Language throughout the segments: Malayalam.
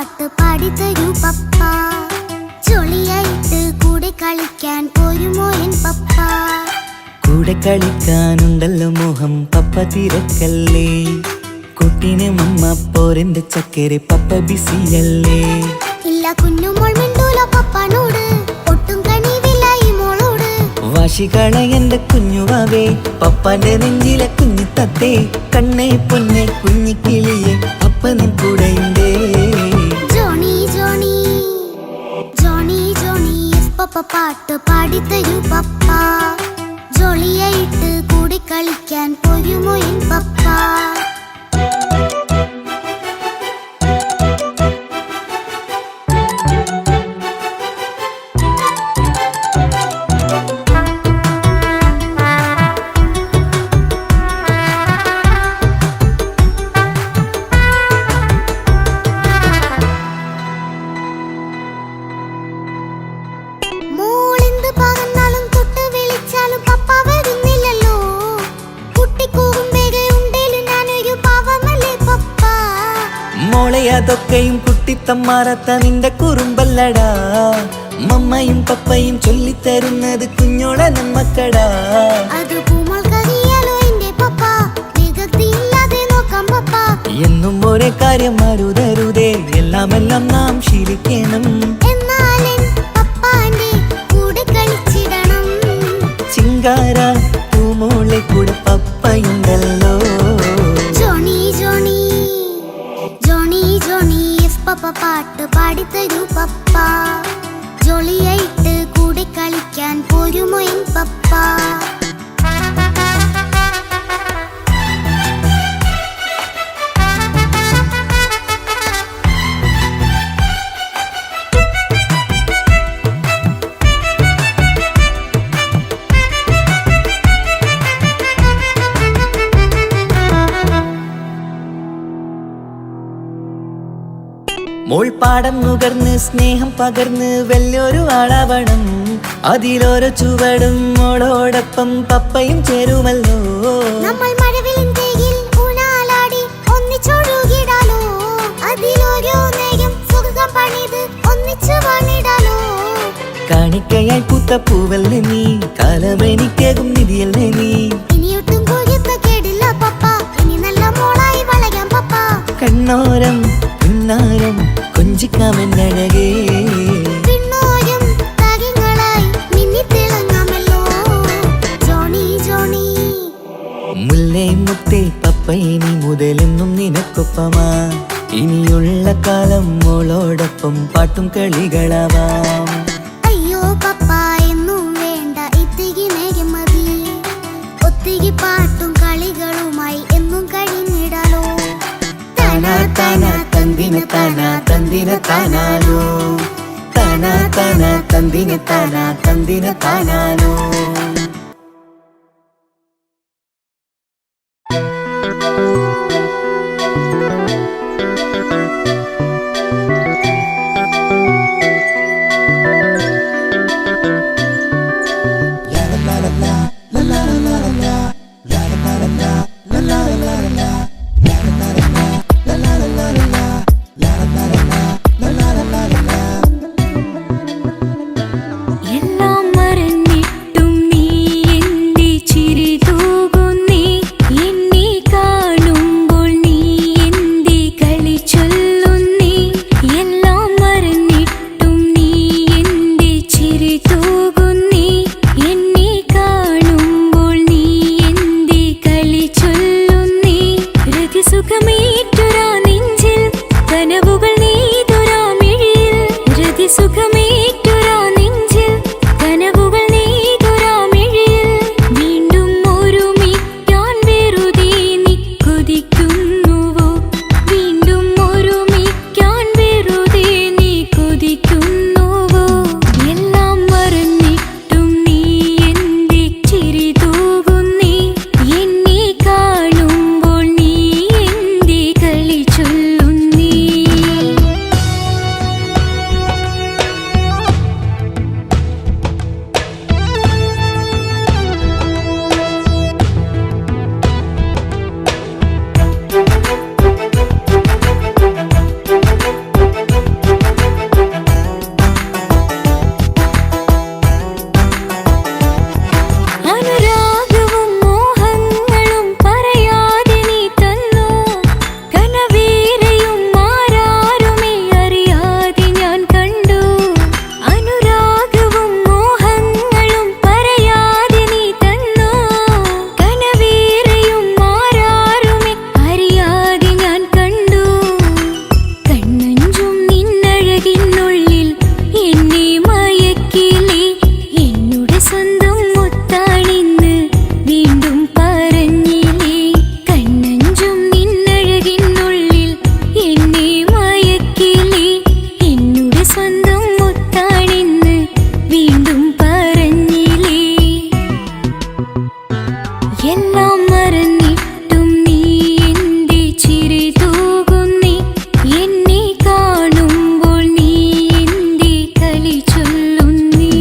പാട്ട് പാടിത്തരൂ പപ്പ. ജോളിയായിട്ട് കൂടെ കളിക്കാൻ പോരുമോ എൻ പപ്പ? കൂടെ കളിക്കാനുണ്ടല്ലോ മോഹം പപ്പ തിരക്കല്ലേ. കുട്ടീനെ മമ്മ പോരെന്റെ ചക്കരെ പപ്പ ബിസിയല്ലേ. ഇല്ല കുഞ്ഞുമോൾ മിണ്ടൂല പപ്പാനോട്, ഒട്ടും കണിവില്ല ഈ മോളോട്. വാശികള എന്റെ കുഞ്ഞുവാവേ, പപ്പാന്റെ നെഞ്ചിലെ കുഞ്ഞു തത്തേ. കണ്ണേ പൊന്നെ കുഞ്ഞിക്കിളിയെ അപ്പനും കൂടെയുണ്ടേ. Johnny Johnny Johnny Johnny yes papa പാട്ട് പാടിത്തരൂ പപ്പ. ജോളിയായിട്ട് കൂടെ കളിക്കാൻ പോരുമോ എൻ പപ്പ? മോളെ അതൊക്കെയും കുട്ടിത്തമ്മാറത്ത നിന്റെ കുറുമ്പല്ലടാ. മമ്മയും പപ്പയും ചൊല്ലിത്തരുന്നത് കുഞ്ഞോളെ നമ്മക്കടാ. എന്നും ഒരേ കാര്യം മരുതരുതേ, എല്ലാം നാം ശീലിക്കണം. ചിങ്കാര പൂമോളെ കൂടെ പപ്പയുണ്ടല്ലോ. പപ്പ പാട്ട് പാടിത്തരൂ പപ്പ. ജോളിയായിട്ട് കൂടെ കളിക്കാൻ പോരുമോ എൻ പപ്പ? മോൾ പാടം നുകർന്ന് സ്നേഹം പകർന്ന് വലിയൊരു ആളാവണം. അതിലോരോ ചുവടും മോളോടൊപ്പം പപ്പയും ചേരുമല്ലോ. നമ്മൾ മഴവിലിൻ തേകിൽ ഊഞ്ഞാലാടി ഒന്നിച്ചൊഴുകിടാലോ. അതിലോരോ നേരം സുഖം പണിത് ഒന്നിച്ചു വാണിടാലോ. കാണിക്കയായി പൂത്ത പൂവല്ലേ നീ, കാലമെനിക്കേകും നിധിയല്ലേ നീ. ഇനിയൊട്ടും കൂടിയത്ത കേടില്ല പപ്പ, ഇനി നല്ല മോളായി വളയാം പപ്പ. കണ്ണോരം പിന്നാരം കൊഞ്ചിക്കാമെന്നഴകേ. പിന്നോരം താരങ്ങളായി മിന്നിത്തിളങ്ങാമല്ലോ. ജോണി ജോണി മുല്ലേ മുത്തേ പപ്പ ഇനി മുതലെന്നും നിനക്കൊപ്പമാ. ഇനിയുള്ള കാലം മോളോടൊപ്പം പാട്ടും കളികളാവാം. അയ്യോ പപ്പ എന്നും വേണ്ട ഇത്തിരി നേരം മതി. ഒത്തിരി പാട്ടും കളികളുമായി എന്നും കഴിഞ്ഞിടാലോ. താനാ താനാ തന്തിന താനാ തന്തിന താനാലോ. താനാ താനാ തന്തിന താനാ തന്തിന താനാലോ. ചിരി തൂകുന്നീ എന്നെ കാണും എല്ലാം മറന്നിട്ടും നീ എന്റെ ചിരി തൂകുന്നേ എന്നെ കാണുമ്പോൾ നീ എന്റെ കളി ചൊല്ലുന്നേ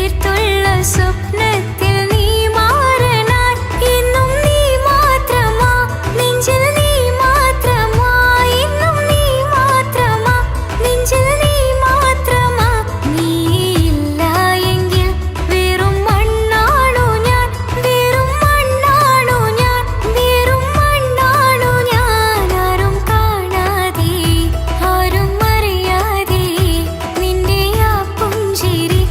ചേർത്തുള്ള സ്വപ്നത്തിൽ നീ മാറനായി ഇന്നും നീ മാത്രമാ നെഞ്ചിൽ നീ മാത്രമാ ഇന്നും നീ മാത്രമാ നെഞ്ചിൽ നീ മാത്രമാ നീ ഇല്ല എങ്കിൽ വെറും മണ്ണാണു ഞാൻ വെറും മണ്ണാണു ഞാൻ വെറും മണ്ണാണു ഞാൻ ആരും കാണാതെ ആരും അറിയാതെ നിന്റെ ആ പുഞ്ചിരി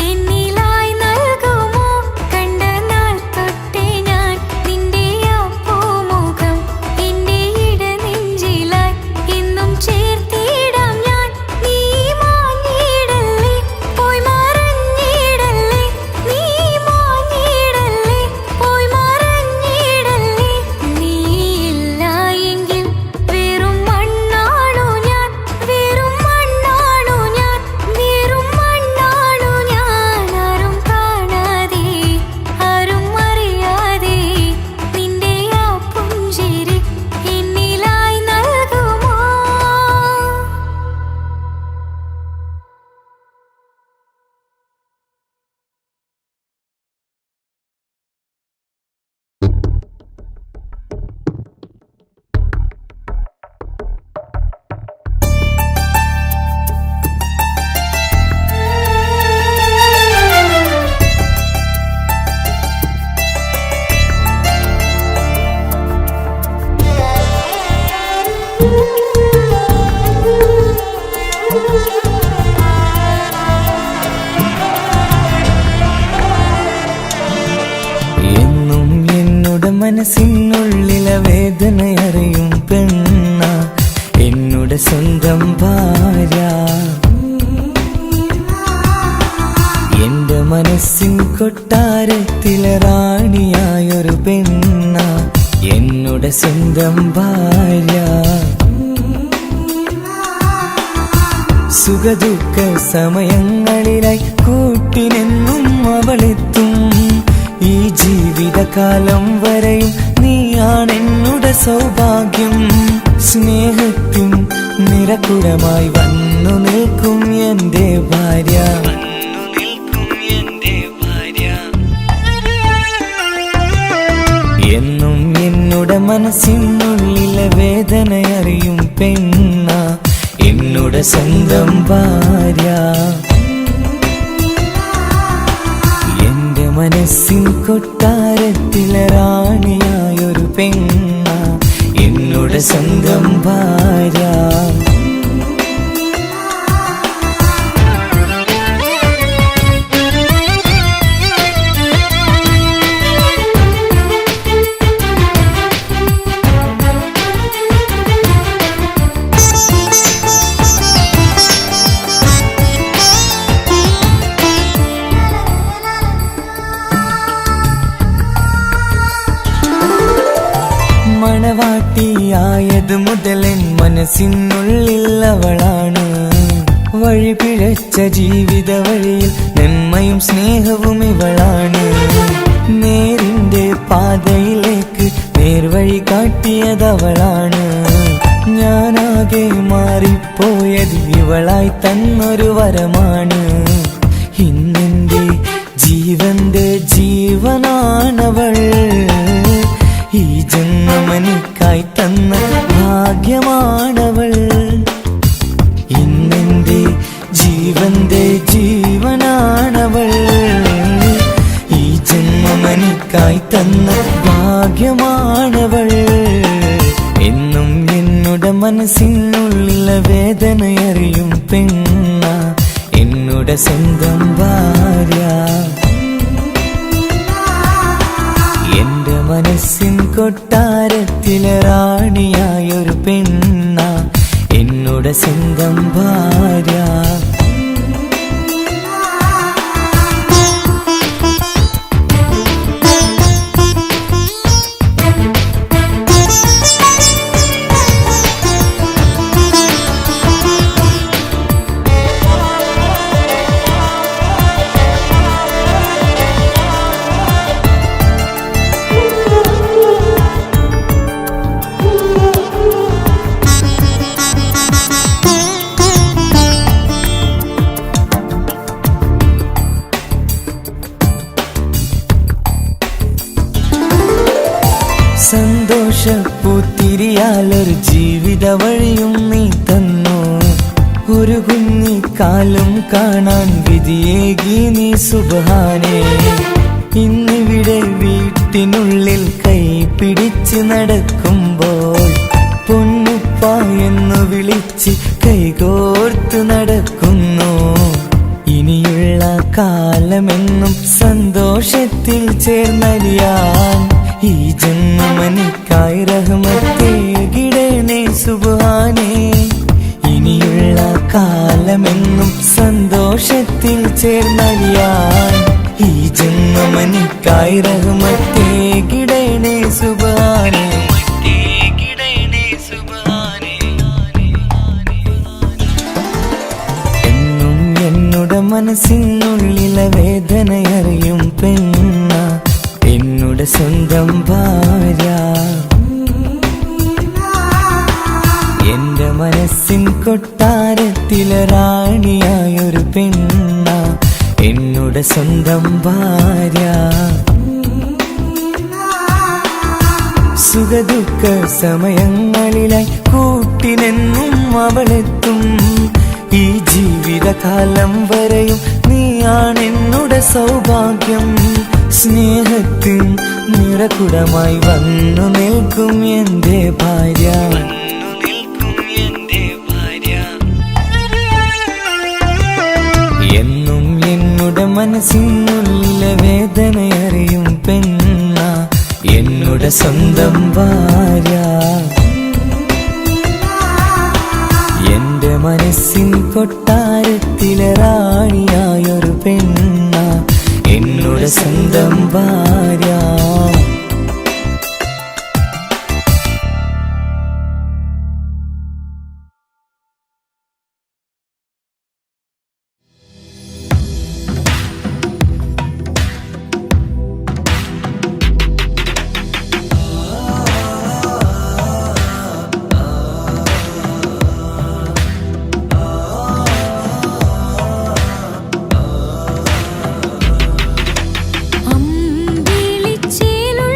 എന്നിലായി നൽകുമോ കണ്ട നാൾ തൊട്ടേ ഞാൻ നിന്റെ ആ പൂമുഖം എന്റെ ഇടനെഞ്ചിലായി എന്നും ചേർത്തിടാം ഞാൻ നീ മാഞ്ഞിടല്ലേ പോയി മറഞ്ഞിടല്ലേ നീ മാഞ്ഞിടല്ലേ പോയി മറഞ്ഞിടല്ലേ നീ ഇല്ല എങ്കിൽ വെറും മണ്ണാണു ഞാൻ വെറും മണ്ണാണു ഞാൻ വെറും മണ്ണാണു ഞാൻ ആരും കാണാതെ ആരും അറിയാതെ നിന്റെ ആ പുഞ്ചിരി എന്നിലായി നൽകുമോ എന്നും എന്നോട് മനസ്സിനുള്ളിലെ വേദനയറിയും പെണ്ണ എന്നോട് സ്വന്തം ഭാര്യ എന്റെ മനസ്സിൻ കൊട്ടാരത്തിലെ റാണിയായൊരു പെണ്ണ എന്നോട് സ്വന്തം ഭാര്യ സുഖദുഃഖ സമയങ്ങളിലായി കൂട്ടിനെന്നും അവളെത്തും ഈ ജീവിതകാലം വരെയും നീയാണെന്നുടെ സൗഭാഗ്യം സ്നേഹത്തിൻ നിറകുടമായി വന്നു നിൽക്കും എന്റെ ഭാര്യ എന്നും എന്നോട് മനസ്സിനുള്ളിലെ വേദനയറിയും പെണ്ണ എന്നോട് സ്വന്തം ഭാര്യ എന്റെ മനസ്സിൻ കൊട്ടാരത്തിലെ റാണിയായൊരു പെണ്ണ എന്നോട് സ്വന്തം ഭാര്യ മണവാട്ടിയായത് മുതലൻ മനസ്സിനുള്ളിൽ അവളാണ് വഴി പിഴച്ച ജീവിത വഴിയിൽ നന്മയും സ്നേഹവും ഇവളാണ് നേരിന്റെ പാതയിലേക്ക് നേർവഴി കാട്ടിയതവളാണ് ഞാനാകെ മാറിപ്പോയത് ഇവളായി തന്നൊരു വരമാണ് ഇന്നെന്റെ ജീവന്റെ ജീവനാണവൾ ഈ ജന്മമെനിക്കായി തന്ന ഭാഗ്യമാണവൾ ഇന്നെന്റെ ജീവന്റെ ജീവനാണവൾ ഈ ജന്മമെനിക്കായി തന്ന ഭാഗ്യമാണവൾ എന്നും എന്നോട് മനസ്സിനുള്ളിലെ വേദനയറിയും പെണ്ണ എന്നോട് സ്വന്തം ഭാര്യ എന്റെ മനസ്സിൻ കൊട്ടാരത്തിലെ റാണിയായൊരു പെണ്ണ എന്നോട് സ്വന്തം ഭാര്യ സന്തോഷപ്പൂത്തിരിയാലൊരു ജീവിത വഴിയും നീ തന്നു. ഒരു കുഞ്ഞിക്കാലും കാണാൻ വിധിയേകി നീ സുബ്ഹാനേ. ഇന്നിവിടെ വീട്ടിനുള്ളിൽ കൈ പിടിച്ച് നടക്കുമ്പോൾ പൊന്നുപ്പ എന്നു വിളിച്ച് കൈകോർത്ത് നടക്കുന്നു. ഇനിയുള്ള കാലമെന്നും സന്തോഷത്തിൽ ചേർന്നലിയാൻ ഈ ജന്മനിക്കായി റഹ്മത്തേകിടണേ സുബ്ഹാനേ. ഇനിയുള്ള കാലമെന്നും സന്തോഷത്തിൽ ചേർന്നലിയാൻ ഈ ജന്മനിക്കായി റഹ്മത്തേകിടണേ സുബ്ഹാനേ. എന്നും എന്നുടെ മനസ്സിനുള്ളിലെ വേദനയറിയും പെണ്ണ എന്നുടെ സ്വന്തം ഭാര്യ. എന്റെ മനസ്സിൻ കൊട്ടാരത്തിലെ റാണിയായൊരു പെണ്ണ എന്നുടെ സ്വന്തം ഭാര്യ. സുഖദുഃഖ സമയങ്ങളിലായി കൂട്ടിനെന്നും അവളെത്തും. ഈ ജീവിതകാലം വരെയും നീയാണെന്നുടെ സൗഭാഗ്യം. സ്നേഹത്തിൻ നിറകുടമായി വന്നു നിൽക്കും എന്റെ ഭാര്യ. എന്നും എന്നുടെ മനസ്സിനുള്ളിലെ വേദനയറിയും പെണ്ണ എന്നുടെ സ്വന്തം ഭാര്യ. എന്റെ മനസ്സിൻ കൊട്ടാരത്തിലെ റാണിയായൊരു പെണ്ണ എന്നുടെ സ്വന്തം ഭാര്യ. അമ്പിളിച്ചേലുള്ള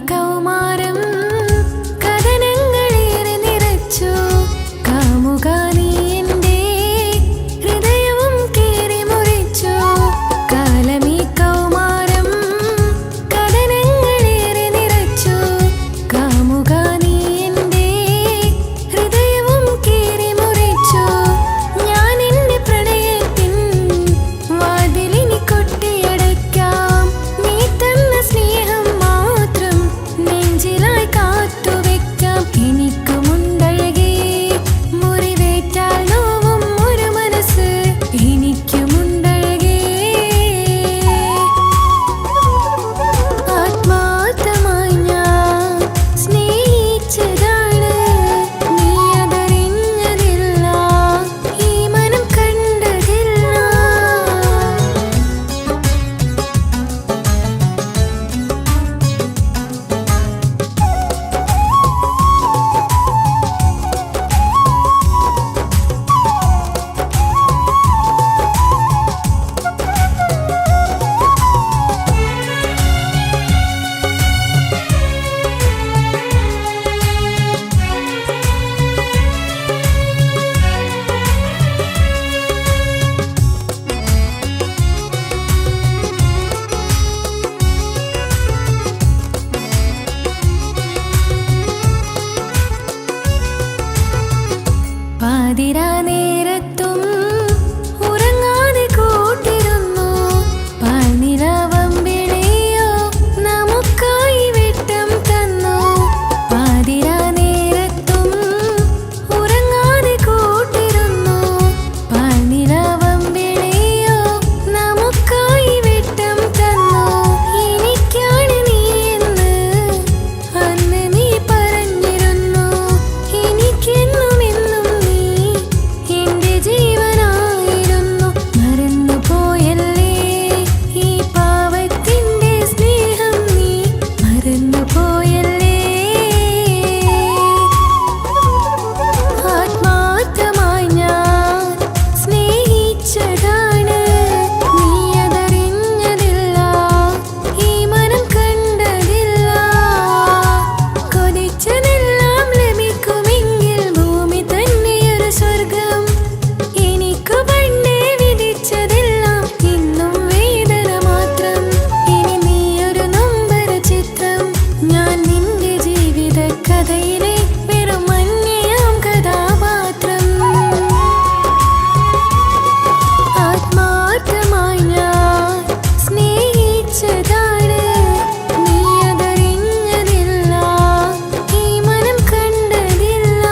കൗമാരം കഥനങ്ങളേറെ നിറച്ചു കാമുക നീ എൻ്റെ ഹൃദയവും കീറി മുറിച്ചു കാലമീ കൗമാരം കഥനങ്ങളേറെ നിറച്ചു കാമുക നീ എൻ്റെ ഹൃദയവും കീറി മുറിച്ചു ഞാൻ എൻ്റെ പ്രണയത്തിൻ വാതിലിനി കൊട്ടിയടയ്ക്കാം നീ തന്ന സ്നേഹം മാത്രം നെഞ്ചിലായി കാത്തുവെക്കാം എനിക്കുമുണ്ടഴകേ മുറിവേറ്റാൽ നോവും ഒരു മനസ്സ് എനിക്കുമുണ്ടഴകേ ആത്മാർത്ഥമായി ഞാൻ സ്നേഹിച്ചതാണ് നീ അതറിഞ്ഞതില്ല ഈ മനം കണ്ടതില്ല പാതിരാ നേരത്തും ഉറങ്ങാതെ കൂട്ടിരുന്നു പാൽനിലാവമ്പിളിയോ നമുക്കായി വെട്ടം തന്നു പാതിരാ നേരത്തും ഉറങ്ങാതെ കൂട്ടിരുന്നു പാൽനിലാവമ്പിളിയോ നമുക്കായി വെട്ടം തന്നു എനിക്കാണ് നീ എന്ന് അന്ന് നീ പറഞ്ഞിരുന്നു എനിക്കെന്നും എന്നും നീ എൻ്റെ ജീവനായിരുന്നു മറന്നു പോയല്ലേ ഈ പാവത്തിൻ്റെ സ്നേഹം നീ മറന്നു പോയല്ലേ ആത്മാർത്ഥമായി ഞാൻ സ്നേഹിച്ചതാണ് നീ അതറിഞ്ഞതില്ല ഈ മനം കണ്ടതില്ല കൊതിച്ചതെല്ലാം ലഭിക്കുമെങ്കിൽ ഭൂമി തന്നെയൊരു സ്വർഗം എനിക്കു പണ്ടേ വിധിച്ചതെല്ലാം ഇന്നും വേദന മാത്രം ഇനി നീയൊരു നൊമ്പര ചിത്രം ഞാൻ നിന്റെ ജീവിത കഥയിലെ വെറും അന്യയാം കഥാപാത്രം ആത്മാർത്ഥമായി ഞാൻ സ്നേഹിച്ചതാണ് നീ അതറിഞ്ഞതില്ല ഈ മനം കണ്ടതില്ല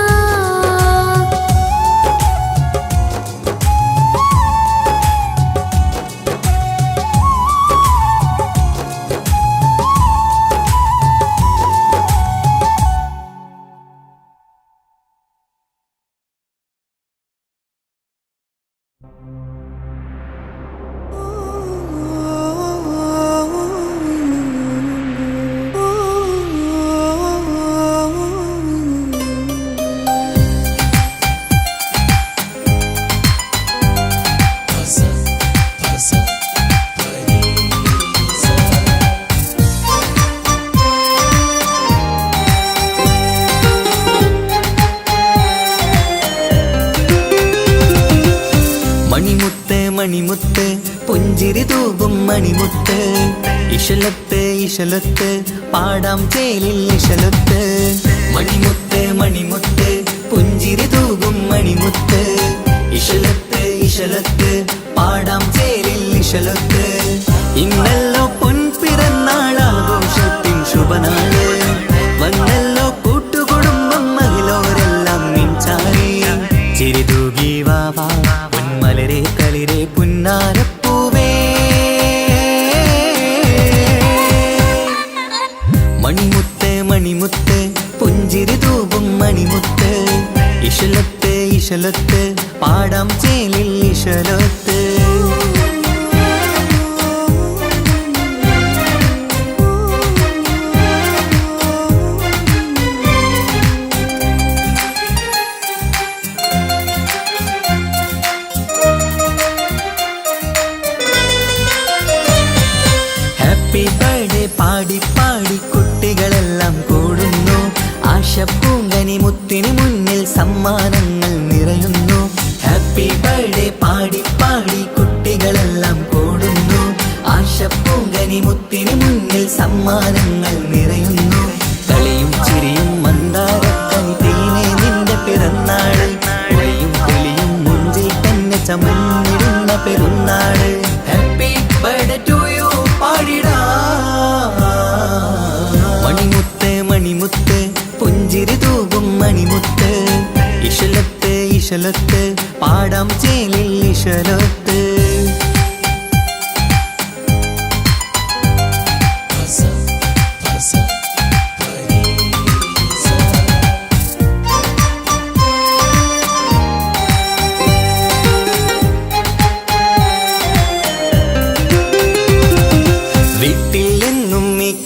മണിമുത്ത് മണിമുത്ത് പുഞ്ചിരി തൂകും മണിമുത്ത് ഇശലത്ത് ഇശലത്ത് പാടാം ചേലിൽ ഇശലത്ത് മണിമുത്ത് മണിമുത്ത് പുഞ്ചിരി തൂകും മണിമുത്ത് ഇശലത്ത് ഇശലത്ത് പാടാം ചേലിൽ ഇശലത്ത് ഇന്നല്ലോ പൊൻപിറന്നാൾ ആഘോഷത്തിൻ ശുഭനാള് വന്നല്ലോ കൂട്ടുകുടുംബം മഹിളോരെല്ലാം നിൻചാരി ചിരിതൂകി വാവാ പൊന്മലരെ കളിരെ പുന്നാരപ്പൂവേ മണിമുത്ത് മണിമുത്ത് പുഞ്ചിരി തൂകും മണിമുത്ത് ഇശലത്ത് ഇശലത്ത് പാടാം ചേലിൽ ഇശലത്ത് ഹാപ്പി ബർത്ത്ഡേ പാടി പാടി കുട്ടികളെല്ലാം മണിമുത്തിന് മുന്നിൽ സമ്മാനങ്ങൾ നിറയുന്നു. ഹാപ്പി ബർത്ത്ഡേ പാടി പാടി കുട്ടികളെല്ലാം കൂടുന്നു. ആശപ്പൂങ്കനി മുത്തിന് മുന്നിൽ സമ്മാനങ്ങൾ നിറയുന്നു. കളിയും ചിരിയും മന്ദാരക്കനി തേനെ നിന്റെ പിറന്നാള്. ഒളിയും കിളിയും മുഞ്ചിൽ തന്നെ ചമഞ്ഞിടുന്ന പെരുന്നാള്. ഹാപ്പി ബർത്ത്ഡേ ടു യു പാടിടാ. മണിമുത്ത് മണിമുത്ത് പുഞ്ചിരി തൂകും മണിമുത്ത്. ഇശലത്ത് ഇശലത്ത് പാടാം ചേലിൽ ഇശലത്ത്.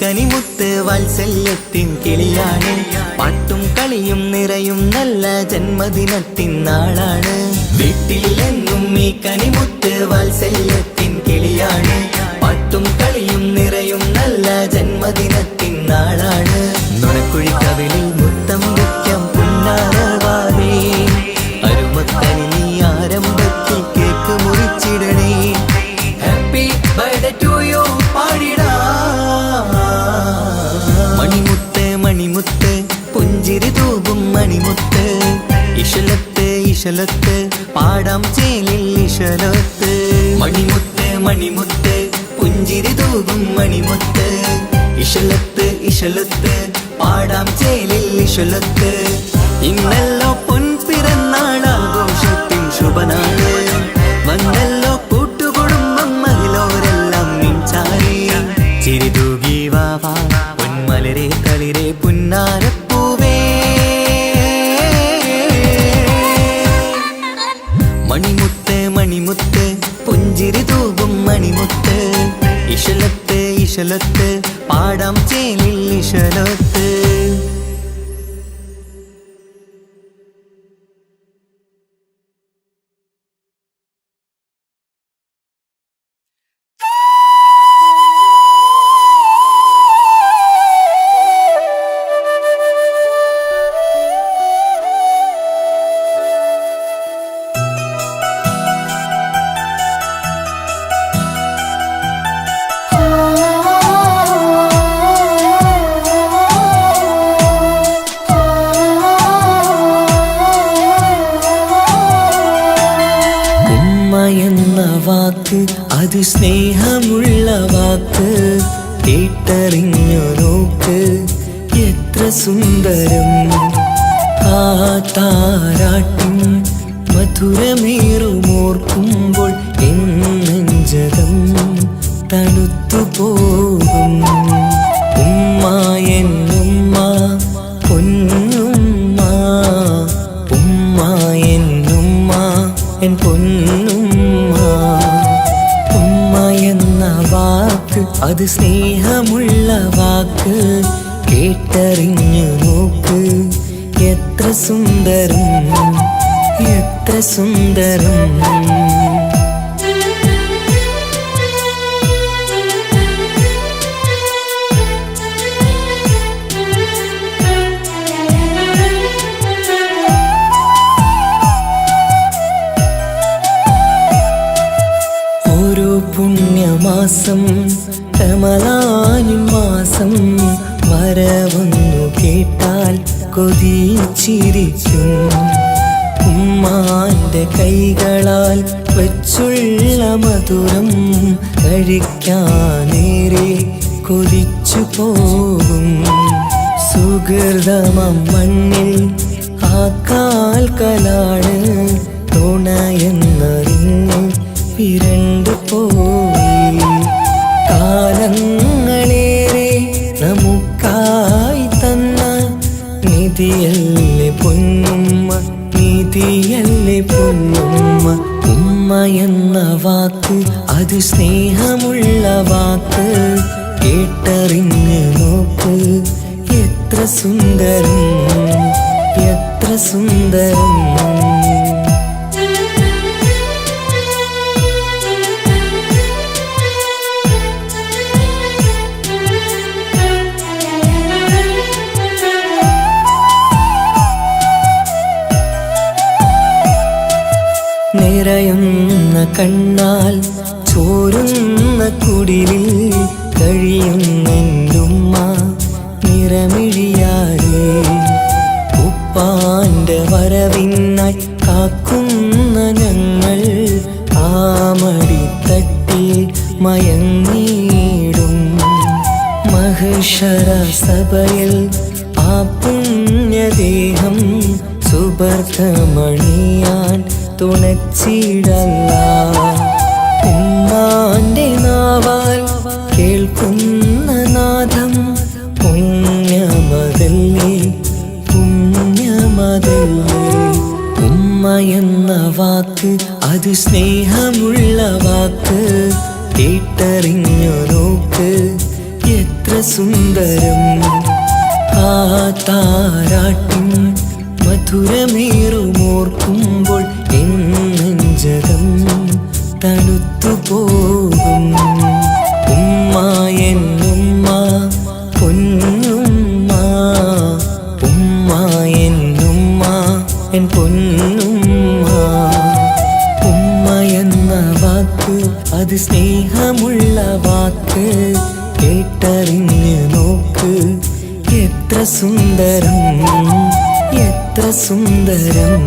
കനിമുത്ത് വാത്സല്യത്തിൻ കിളിയാണ്. പാട്ടും കളിയും നിറയും നല്ല ജന്മദിനത്തിൻ നാളാണ്. വീട്ടിൽ എന്നും ഈ കനിമുത്ത് വാത്സല്യത്തിൻ കിളിയാണ്. പാട്ടും കളിയും നിറയും നല്ല ജന്മദിനത്തിൻ നാളാണ്. നുണക്കുഴിക്കവിളിൽ മുത്തം വയ്ക്കാം പുന്നാരവാവേ. അരുമക്കനി നീ ആരംഭത്തിൽ കേക്ക് മുറിച്ചിടണേ. ഹാപ്പി ബർത്ത്ഡേ ടു യു പാടിടാ. മണിമുത്ത് മണിമുത്ത് പുഞ്ചിരി തൂകും മണിമുത്ത്. ഇശലത്ത് ഇശലത്ത് പാടാം ചേലിൽ ഇശലത്ത്. മണിമുത്ത് മണിമുത്ത് പുഞ്ചിരി തൂകും മണിമുത്ത്. ഇശലത്ത് ഇശലത്ത് പാടാം ചേലിൽ ഇശലത്ത്. ഇന്നല്ലോ പൊൻപിറന്നാളാഘോഷത്തിൻ ശുഭനാള്. വന്നല്ലോ കൂട്ടുകുടുംബം മഹിളോരെല്ലാം നിൻചാരി. ചിരിതൂകി വാവാ പൊന്മലരെ കളിരെ പുന്നാരപ്പൂവേ. മണിമുത്ത് മണിമുത്ത് പുഞ്ചിരി തൂകും മണിമുത്ത്. ഇശലത്ത് ഇശലത്ത് പാടാം ചേലിൽ ഇശലത്ത്. വാക്ക് അത് സ്നേഹമുള്ള വാക്ക്. കേട്ടറിഞ്ഞു നോക്ക് എത്ര സുന്ദരം. ആ താരാട്ടിൻ മധുരമേറുമോർക്കുമ്പോൾ എൻ നെഞ്ചകം തണുത്തുപോകും. ഉമ്മ എന്നുമ്മ പൊന്നുമ്മ. ഉമ്മ എന്നുമ്മ എൻ പൊന്നുമ്മ. ഉമ്മ എന്ന വാക്ക് അത് സ്നേഹമുള്ള വാക്ക്. കേട്ടറിഞ്ഞു നോക്ക് എത്ര സുന്ദരം എത്ര സുന്ദരം. പുണ്യമാസം റമളാനിൻ മാസം വരവൊന്നു കേട്ടാൽ കൊതിച്ചിരിക്കും. ഉമ്മാന്റെ കൈകളാൽ വെച്ചുള്ള മധുരം കഴിക്കാനേറെ കൊതിച്ചു പോകും. സുഹൃതമം മണ്ണിൽ ആ കാൽക്കലാണ് തുണയെന്നറിഞ്ഞ് പിരണ്ടു പോയി. കാലങ്ങളേറെ നമുക്കായി തന്ന നിധിയല്ലേ പൊന്നുമ്മ, നിധിയല്ലേ പൊന്നുമ്മ. ഉമ്മ എന്ന വാക്ക് അത് സ്നേഹമുള്ള വാക്ക്. കേട്ടറിഞ്ഞ് നോക്ക് എത്ര സുന്ദരം എത്ര സുന്ദരം. കണ്ണാൽ ചോരുന്ന കുടിലിൽ കഴിയുന്നെന്റുമ്മ നിറമിഴിയാലേ ഉപ്പാന്റെ വരവിനായി കാക്കുന്ന ഞങ്ങൾ ആമടിത്തട്ടിൽ മയങ്ങിയിടും മഹശര സഭയിൽ ആ പുണ്യദേഹം സുബർക്കമണിയാൻ തുണച്ചിടല്ല ഉമ്മാന്റെ നാവാൽ കേൾക്കുന്ന നാദം പുണ്യമതല്ലേ പുണ്യമതല്ലേ ഉമ്മ എന്ന വാക്ക് അത് സ്നേഹമുള്ള വാക്ക് കേട്ടറിഞ്ഞു നോക്ക് എത്ര സുന്ദരം ആ താരാട്ടിൻ മധുരമേറുമോർക്കുമ്പോൾ എൻ നെഞ്ചകം തണുത്തുപോകും ഉമ്മ എന്നുമ്മ പൊന്നുമ്മ ഉമ്മ എന്നുമ്മ എൻ പൊന്നുമ്മ ഉമ്മ എന്ന വാക്ക് അത് സ്നേഹമുള്ള വാക്ക് കേട്ടറിഞ്ഞു നോക്ക് എത്ര സുന്ദരം എത്ര സുന്ദരം.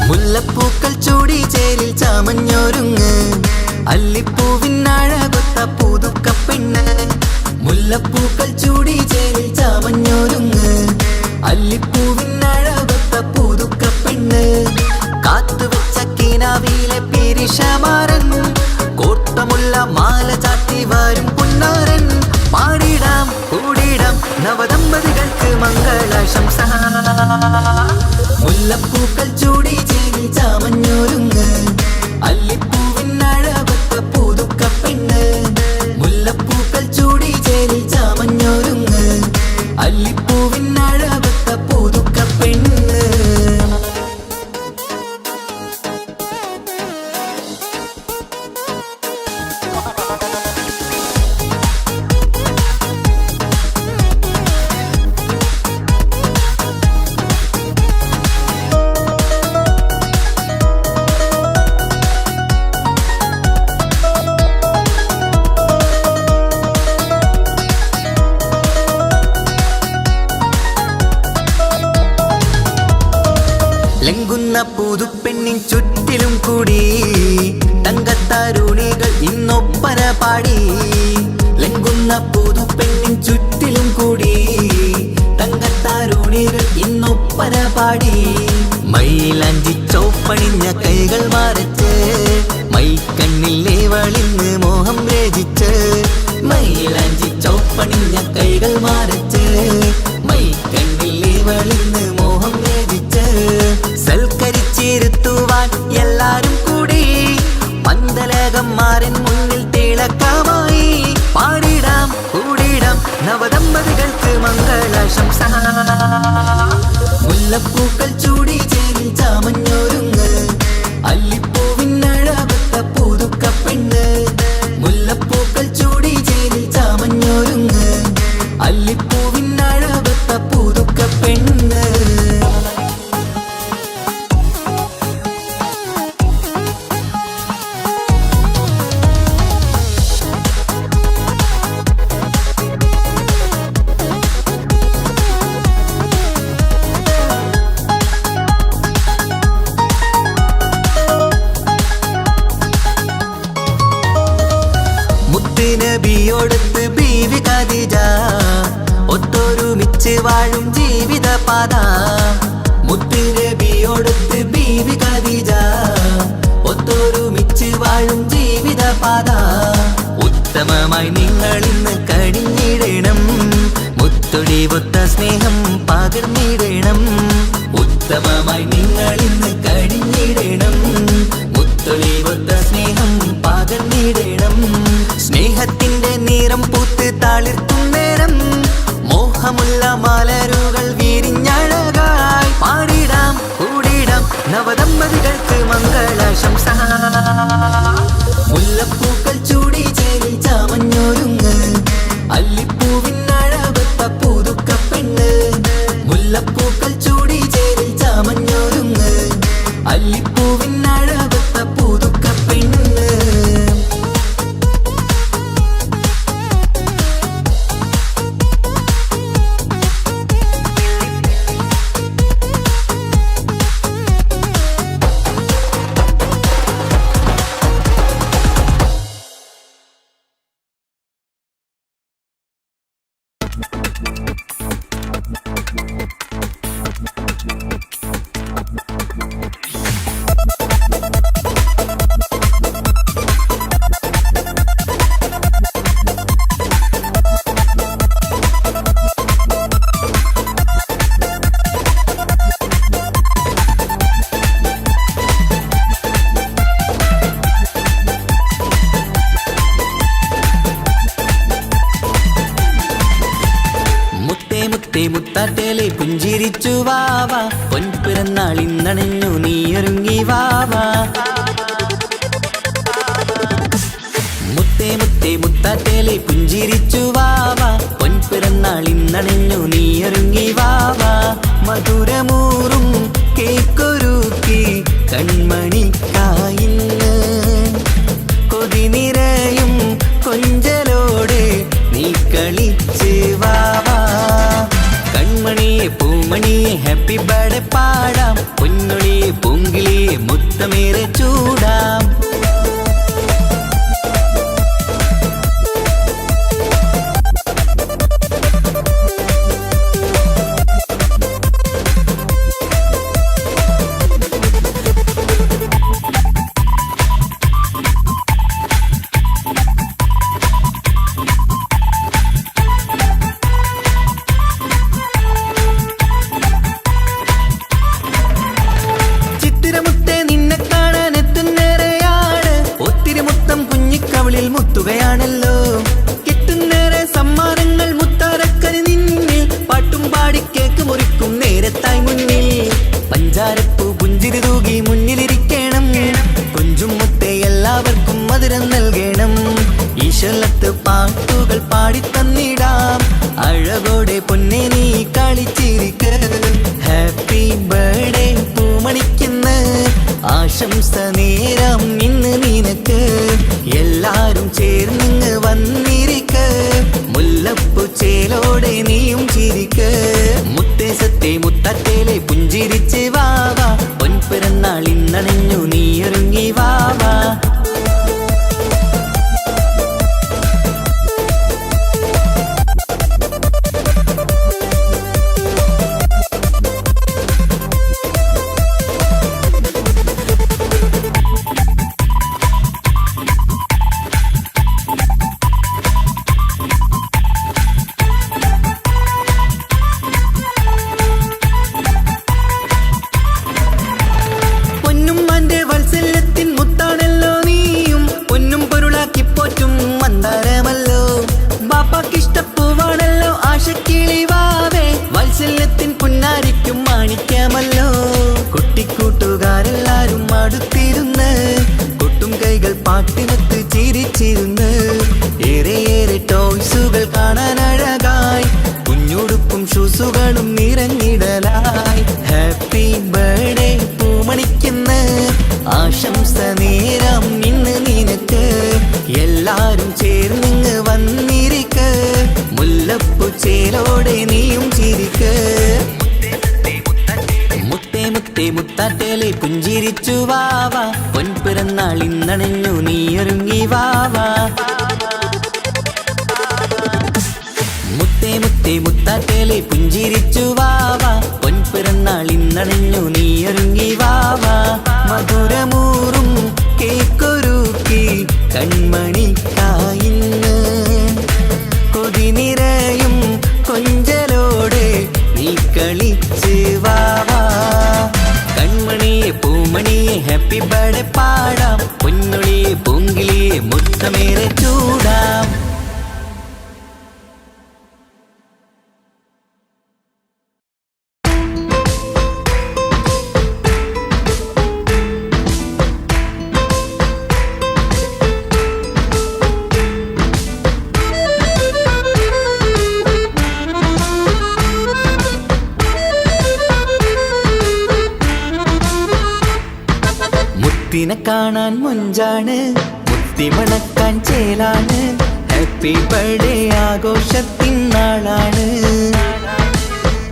മുല്ലപ്പൂക്കൾ ചൂടി ചേരിൽ ചാമഞ്ഞൊരുങ്ങ് അല്ലിപ്പൂവിനഴകൊത്ത പുതുക്കപ്പെണ്ണ് മുല്ലപ്പൂക്കൾ ചൂടി ചേരിൽ ചാമഞ്ഞൊരുങ്ങ് അല്ലിപ്പൂവിനഴകൊത്ത പുതുക്കപ്പെണ്ണ് കാത്തുവെച്ച കിനാവിലെ പിരിശമാരൻ കോട്ടമുള്ള മാല ചാട്ടി വരും പുന്നാരൻ പാടിടാം കൂടിടാം നവദമ്പതികൾക്ക് മംഗളാശംസ മുല്ലപ്പൂക്കൾ ചൂടി ചേരി ചാമഞ്ഞൊരുങ്ങ് അല്ലിപ്പൂവിനഴകൊത്ത പുതുക്കപ്പെണ്ണ് മുല്ലപ്പൂക്കൾ ചൂടി ചേരി ചാമഞ്ഞൊരുങ്ങ് അല്ലിപ്പൂവിനഴകൊത്ത പുതുക്കപ്പെണ്ണ് ലംഘുന്ന പുതുപ്പെണ്ണിൻ ചുറ്റിലും കൂടി തങ്കത്താരുണികൾ ഇന്നൊപ്പന പാടി ലംഘുന്ന പുതുപ്പെണ്ണിൻ ചുറ്റിലും കൂടി തങ്കത്താരുണികൾ ഇന്നൊപ്പന പാടി മൈലാഞ്ചി ചോപ്പണിഞ്ഞ കൈകൾ മറച്ച് മൈക്കണ്ണിലെ വളിന്ന് മോഹം രചിച്ച് മൈലാഞ്ചി ചോപ്പണിഞ്ഞ കൈകൾ മറച്ച് മൈക്കണ്ണിലെ വളിന്ന് മോഹം രചിച്ച് സൽക്കരിച്ചിരുത്തുവാൻ എല്ലാരും കൂടി പന്തലകന്മാരൻ മുന്നിൽ തിളക്കമായി പാടിടാം കൂടിടാം നവദമ്പതികൾക്ക് മംഗളാശംസ മുല്ലപ്പൂക്കൾ ചൂടി ചേരി ചാമഞ്ഞൊരുങ്ങ് അല്ലിപ്പൂവിനഴകൊത്ത പുതുക്കപ്പെണ്ണ് മുല്ലപ്പൂക്കൾ ചൂടി ചേരി ചാമഞ്ഞൊരുങ്ങ് അല്ലിപ്പൂവിനഴകൊത്ത പുതുക്കപ്പെണ്ണ് നബിയോടൊത്ത് ബീവി ഖദീജ ഒത്തൊരുമിച്ച് വാഴും ജീവിത പാത മുത്ത് നബിയോടൊത്ത് ബീവി ഖദീജ ഒത്തൊരുമിച്ച് വാഴും ജീവിത പാത ഉത്തമമായി നിങ്ങൾ ഇന്ന് കഴിഞ്ഞിടണം മുത്ത് മുത്തൊടിവൊത്ത സ്നേഹം പകർന്നിടണം ഉത്തമമായി നിങ്ങൾ ഇന്ന് കഴിഞ്ഞിടണം മുത്തൊടിവൊത്ത സ്നേഹം പകർന്നിടണം സ്നേഹത്തിന്റെ നിറം പൂത്ത് താളിർക്കും നേരം മോഹമുള്ള മലരുകൾ വിരിഞ്ഞഴകായി പാടിടാം കൂടിടാം നവദമ്പതികൾക്ക് മംഗളാശംസ മുല്ലപ്പൂക്കൾ ചൂടി ചേരി ചാമഞ്ഞൊരുങ്ങ് അല്ലിപ്പൂവിനഴവത്ത പുതുക്ക പെണ്ണ് മുല്ലപ്പൂക്കൾ ചൂടി ചേരി ചാമഞ്ഞൊരുങ്ങ് അല്ലിപ്പൂവിനഴവത്ത പുതുക്ക പെണ്ണ് മുത്താട്ടേലെ പുഞ്ചിരിച്ചു വാവ പൊൻപിറന്നാൾ ഇന്നണഞ്ഞു നീയൊരുങ്ങി വാവ മുത്തേ മുത്തേ മുത്താട്ടേലെ പുഞ്ചിരിച്ചു വാവ പൊൻപിറന്നാൾ ഇന്നണഞ്ഞു നീയൊരുങ്ങി വാവ മധുരമൂറും കേക്കൊരുക്കി കൺമണിക്കായിന്ന് കൊതി നിറയും കൊഞ്ചലോടെ നീ കളിച്ച് വാവാ കൺമണിയെ പൂമണിയെ ഹാപ്പി ബർത്ത്ഡേ പാടാം പൊന്നൊളിയെ പൂങ്കിളിയെ മുത്തമേറെ ചൂടാം മുത്തുകയാണല്ലോ കിട്ടുന്നേരെ സമ്മാനങ്ങൾ മുത്താരക്കന് നിന്നിൽ പാട്ടും പാടി കേക്ക് മുറിക്കും നേരത്തായി മുന്നിൽ പഞ്ചാരപ്പൂ പുഞ്ചിരി തൂകി മുന്നിലിരിക്കണം കൊഞ്ചും മുത്തേ എല്ലാവർക്കും മധുരം നൽകണം ഈശ്വലത്ത് പാട്ടുകൾ പാടിത്തന്നിടാം അഴകോടെ പൊന്നെ നീ കളിച്ചിരിക്ക് ഹാപ്പി ബർത്ത്ഡേ പൂമണിക്കുന്ന ആശംസ നേരം ഇന്ന് നിനക്ക് എല്ലാരും ചേർന്നിങ്ങ് വന്നിരിക്ക് മുല്ലപ്പൂ ചേലോടെ നീയും ചിരിക്ക് മുത്തേ സത്തേ മുത്തത്തേലെ പുഞ്ചിരിച്ച് വാവാ പൊൻപിറന്നാൾ ഇന്നണഞ്ഞു നീയൊരുങ്ങി വാവാ ഇഷ്ടപ്പൂവാണല്ലോ ആശക്കിളി വാവേ വാത്സല്യത്തിൻ പുന്നാരിക്കും മാണിക്യമല്ലോ കുട്ടിക്കൂട്ടുകാരെല്ലാരും അടുത്തിരുന്ന് കൊട്ടും കൈകൾ പാട്ടിനൊത്ത് ചിരിച്ചിരുന്ന് ഏറെ ടോയ്സുകൾ കാണാൻ അഴകായി കുഞ്ഞുടുപ്പും ഷൂസുകളും നിറഞ്ഞിടലായി ഹാപ്പി ബർത്ത്ഡേ പൂമണിക്കുന്ന ആശംസ നേരം ഇന്ന് നിനക്ക് എല്ലാരും ചേർന്നിങ്ങ് വന്നിരിക്ക് മുല്ലപ്പൂ ചേലോടെ നീയും ചിരിക്ക് മുത്തേ മുത്തേ മുത്താട്ടേലെ പുഞ്ചിരിച്ചു വാവാ പൊൻപിറന്നാൾ ഇന്നണഞ്ഞു നീയൊരുങ്ങി വാവാ മുത്തേ മുത്തേ മുത്താട്ടേലെ പുഞ്ചിരിച്ചു വാവാ പൊൻപിറന്നാൾ ഇന്നണഞ്ഞു നീയൊരുങ്ങി വാവാ മധുരമൂറും കേക്കൊരുക്കി കൺമണിക്കായിന്ന് കൊതി നിറയും കൊഞ്ചൽ വിളിച്ച് വാവാ കൺമണിയെ പൂമണിയെ ഹാപ്പി ബർത്ത്ഡേ പാടാം പൊന്നുളിയെ പൂങ്കിളിയെ മുത്തമേറെ ചൂടാം മുത്തിനെ കാണാൻ മുഞ്ചാണ് മുത്തി മണക്കാൻ ചേലാണ് ഹാപ്പി ബർത്ത്ഡേ ആഘോഷത്തിൻ നാളാണ്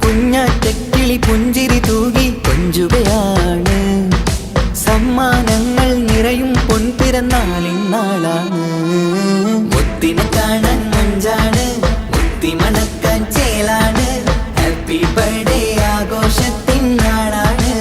കുഞ്ഞാറ്റക്കിളി പുഞ്ചിരി തൂകി കൊഞ്ചുകയാണ് സമ്മാനങ്ങൾ നിറയും പൊൻപിറന്നാളിൻ നാളാണ് മുത്തിനെ കാണാൻ മുഞ്ചാണ് മുത്തി മണക്കാൻ ചേലാണ് ഹാപ്പി ബർത്ത്ഡേ ആഘോഷത്തിൻ നാളാണ്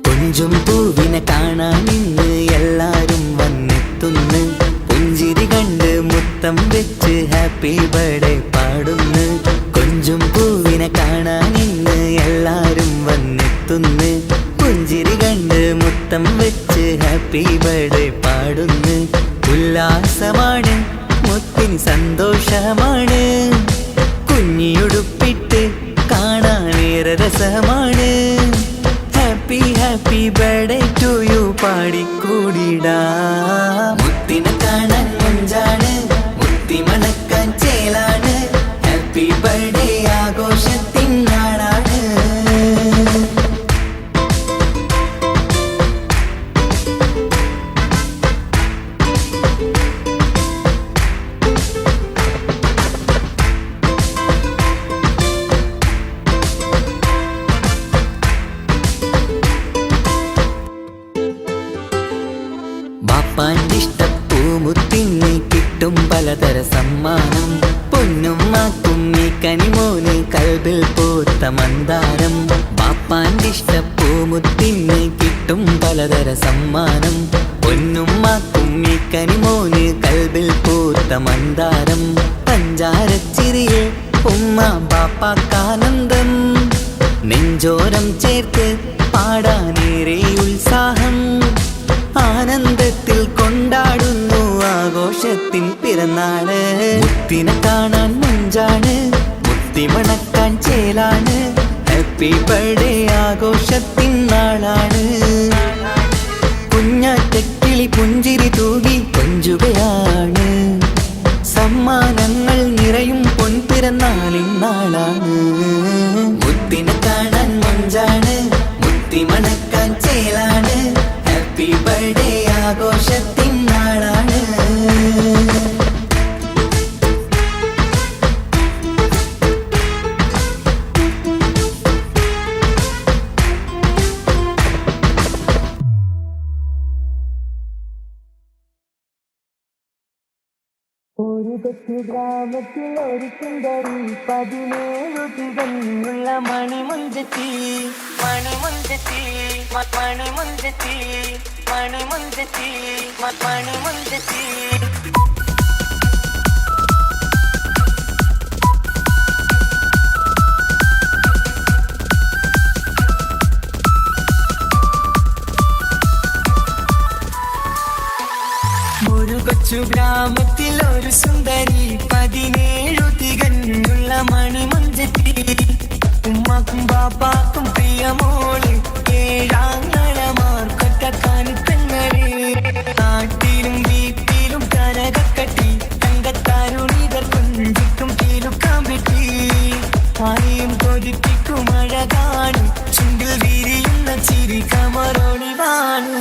കൊഞ്ചും പൂവിനെ കാണാൻ ഇന്ന് എല്ലാരും വന്നെത്തുന്നു പുഞ്ചിരി കണ്ട് മുത്തം വെച്ച് ഹാപ്പി ബർത്ത്ഡേ പാടുന്നു കൊഞ്ചും പൂവിനെ കാണാൻ ഇന്ന് എല്ലാരും വന്നെത്തുന്നു പുഞ്ചിരി കണ്ട് മുത്തം വെച്ച് ഹാപ്പി ബർത്ത്ഡേ പാടുന്നു ഉല്ലാസമാണ് മുത്തിന് സന്തോഷമാണ് കുഞ്ഞിയുടുപ്പിട്ട് കാണാനേറെ രസമാണ് happy happy birthday to you പാടിക്കൂടിടാ മുത്തിനെ കാണാൻ മുഞ്ചാണ് മുത്തി മണക്കാൻ ചേലാണ് ഹാപ്പി ബർത്ത്ഡേ ആഘോഷത്തിൻ നാളാണ് ബാപ്പാന്റെ ഇഷ്ടപ്പൂമുത്തിന് കിട്ടും പലതര സമ്മാനം പൊന്നുമ്മാക്കും ഈ കനിമോന് കൽബിൽ പൂത്ത മന്ദാരം ബാപ്പാന്റെ ഇഷ്ടപ്പൂമുത്തിന് കിട്ടും പലതര സമ്മാനം പൊന്നുമ്മാക്കും ഈ കനിമോന് കൽബിൽ പൂത്ത മന്ദാരം പഞ്ചാരച്ചിരിയെ ഉമ്മ ബാപ്പാക്കാനന്ദം നെഞ്ചോരം ചേർത്ത് പാടാനേറെ ഉത്സാഹം ആനന്ദത്തിൽ കൊണ്ടാടുന്നു ആഘോഷത്തിൻ പിറന്നാള് മുത്തിനെ കാണാൻ മുഞ്ചാണ് മുത്തി മണക്കാൻ ചേലാണ് ഹാപ്പി ബർത്ത്ഡേ ആഘോഷത്തിൻ നാളാണ് കുഞ്ഞാറ്റക്കിളി പുഞ്ചിരി തൂകി കൊഞ്ചുകയാണ് സമ്മാനങ്ങൾ നിറയും പൊൻപിറന്നാളിൻ നാളാണ് മുത്തിനെ കാണാൻ മുഞ്ചാണ് മുത്തി മണക്കാൻ ചേലാണ് ഹാപ്പി ബർത്ത്ഡേ ആഘോഷത്തിൻ നാളാണ് ഒരു കൊച്ചു ഗ്രാമത്തിൽ ഒരു സുന്ദരി 17 തികഞ്ഞുള്ള മണിമുഞ്ചത്തി മണിമുഞ്ചത്തി മണിമുഞ്ചത്തി മണിമുഞ്ചത്തി മണിമുഞ്ചത്തി ഒരു കൊച്ചു ഗ്രാമത്തിൽ ഒരു സുന്ദരി 17 തികഞ്ഞുള്ള മണിമുഞ്ചത്തി ഉമ്മാക്കും ബാപ്പാക്കും പ്രിയമോള് ഏഴാങ്ങളമാർക്കൊറ്റക്കാനി പെണ്ണര് നാട്ടിലും വീട്ടിലും കരകക്കട്ടി തങ്കത്താരുണികൾ കുഞ്ചിക്കും കീലുക്കാമ്പിട്ടി ആരെയും കൊതിപ്പിക്കും അഴകാണ് ചുണ്ടിൽ വിരിയുന്ന ചിരി കമറോണിവാണ്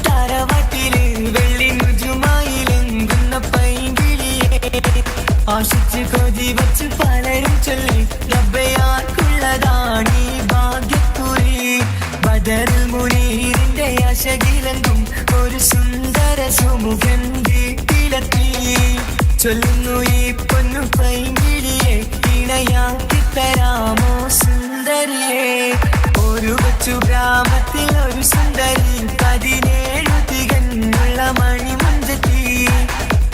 തറവാട്ടില് വെള്ളി നുജുമായിലെങ്കുന്ന പൈങ്കിളി ആശിച്ച് കൊതി വച്ച് പലരും ചൊല്ലി റബ്ബയാർക്കുള്ളതാണീ ഭാഗ്യക്കുറി ബദറിൽ മുനീറിന്റെ ആശകിലെങ്കും ഒരു സുന്ദര സുമുഖൻ വീട്ടിലെത്തി ചൊല്ലുന്നു ഈ പൊന്നു പൈങ്കിളിയെ ഇണയാക്കി തരാമോ സുന്ദരിയെ ഒരു കൊച്ചു ഗ്രാമത്തിൽ ഒരു സുന്ദരി 17 തികഞ്ഞുള്ള മണിമഞ്ചത്തി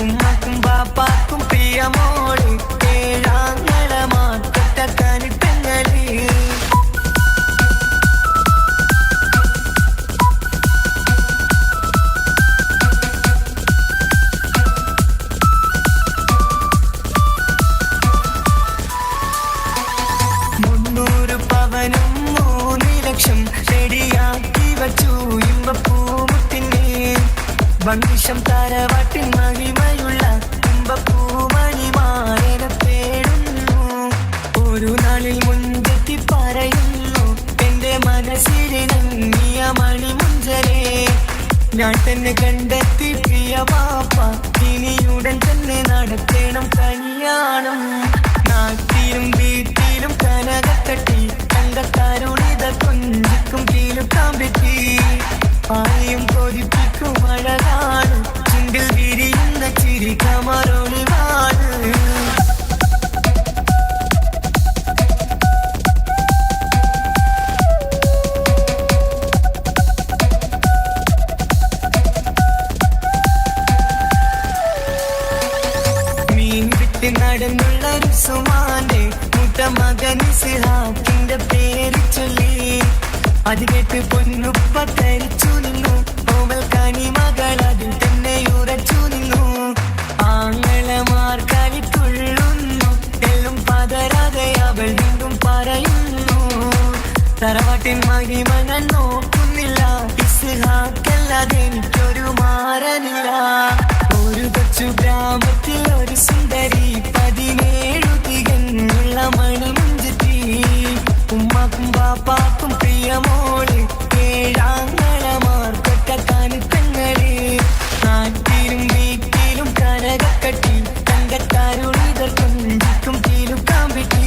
ഉമ്മക്കും ബാപ്പാക്കും പ്രിയമോള് ഏഴാങ്ങളമാക്കൊട്ട കനിപ്പെങ്ങളി റെഡിയാക്കി വച്ചു ഇമ്പപ്പൂമുട്ടിനെ വണ്ടിഷം താരവാട്ടിൻ മഹിമയുള്ള ഇമ്പപ്പൂമണിമാരനെ പേടുന്നു ഒരു നാളിൽ മുൻപെത്തി പറയുന്നു എന്റെ മനസ്സിലിണങ്ങിയ മണിമുഞ്ചരെ ഞാൻ തന്നെ കണ്ടെത്തി പ്രിയ പാപ്പ ഇനിയുടൻ തന്നെ നടത്തണം കല്യാണം നാട്ടിലും വീട്ടിലും കനകത്തട്ടി തങ്കത്താരുളിത കൊഞ്ചിക്കും കീലുക്കാൻ പറ്റി ആരെയും കൊതിപ്പിക്കും അഴകാണ് ചുണ്ടിൽ വിരിയുന്ന ചിരി കമറൊളിവാണ് മീൻ വിട്ട് നടന്നുള്ള റുസുമാന്റെ മുട്ട മകൻ ഇസ്ഹാഖിന്റെ പേര് ചൊല്ലി അത് കേട്ട് പൊന്നുപ്പ ധരിച്ചു നിന്നു ഓവൽ കനി മകൾ അതിൽ തന്നെ ഉറച്ചു നിന്നു ആങ്ങളമാർ കളിത്തുള്ളുന്നു എല്ലാം പതരാതെ അവൾ വീണ്ടും പറയുന്നു തറവാട്ടിൻ മഹിമ ഞാൻ നോക്കുന്നില്ല ഇസ്ഹാഖല്ലാതെ എനിക്കൊരു മാറനില്ല ഒരു കൊച്ചു ഗ്രാമത്തിൽ ഒരു സുന്ദരി 17 തികഞ്ഞുള്ള മണിമുഞ്ചത്തി ഉമ്മാക്കും ബാപ്പാക്കും പ്രിയമോള് ഏഴാങ്ങളമാർക്കൊട്ട കാനിപ്പെങ്ങളി നാട്ടിലും വീട്ടിലും കനകക്കട്ടി തങ്കത്താരുളിതർ കൊഞ്ചിക്കും തീലുക്കാൻ പറ്റി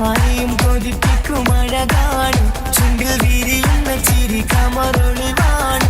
ആരെയും കൊതിപ്പിക്കും അഴകാണ് ചുണ്ടിൽ വിരിയുന്ന ചിരി കമറൊളിവാണ്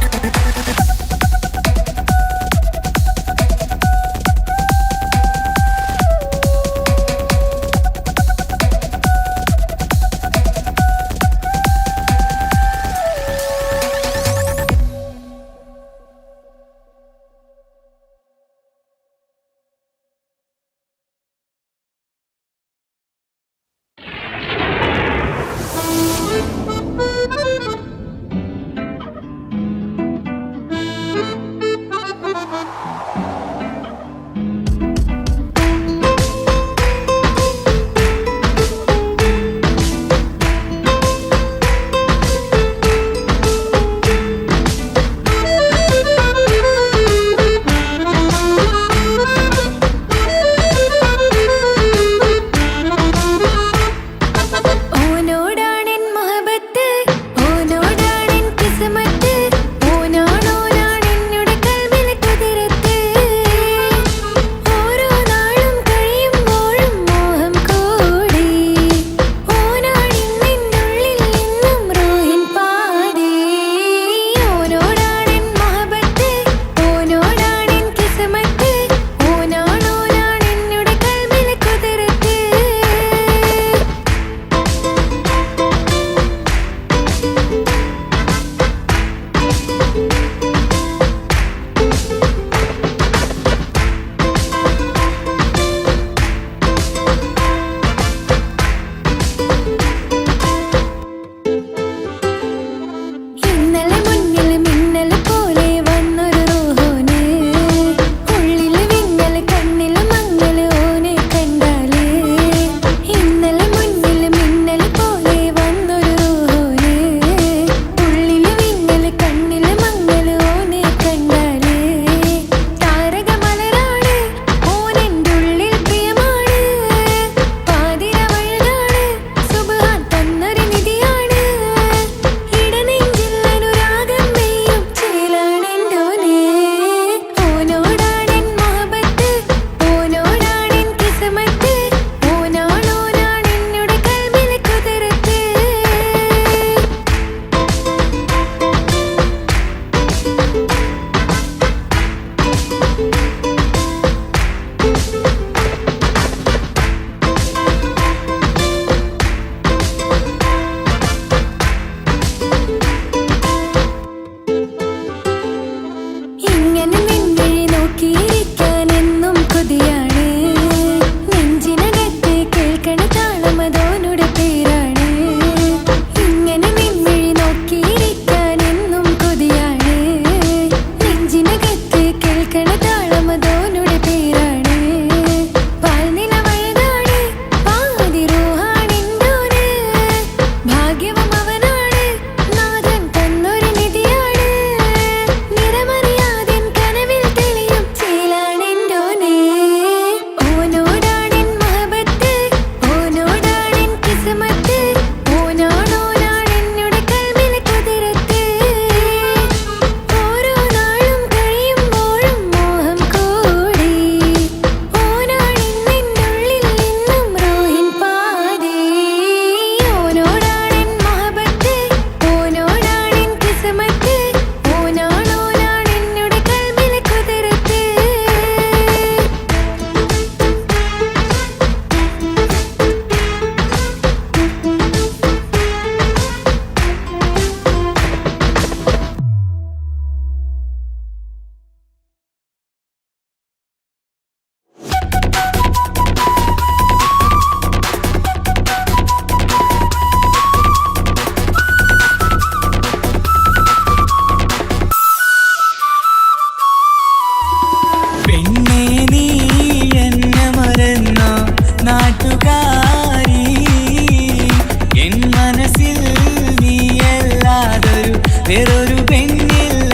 വേറൊരു പെണ്ണില്ല.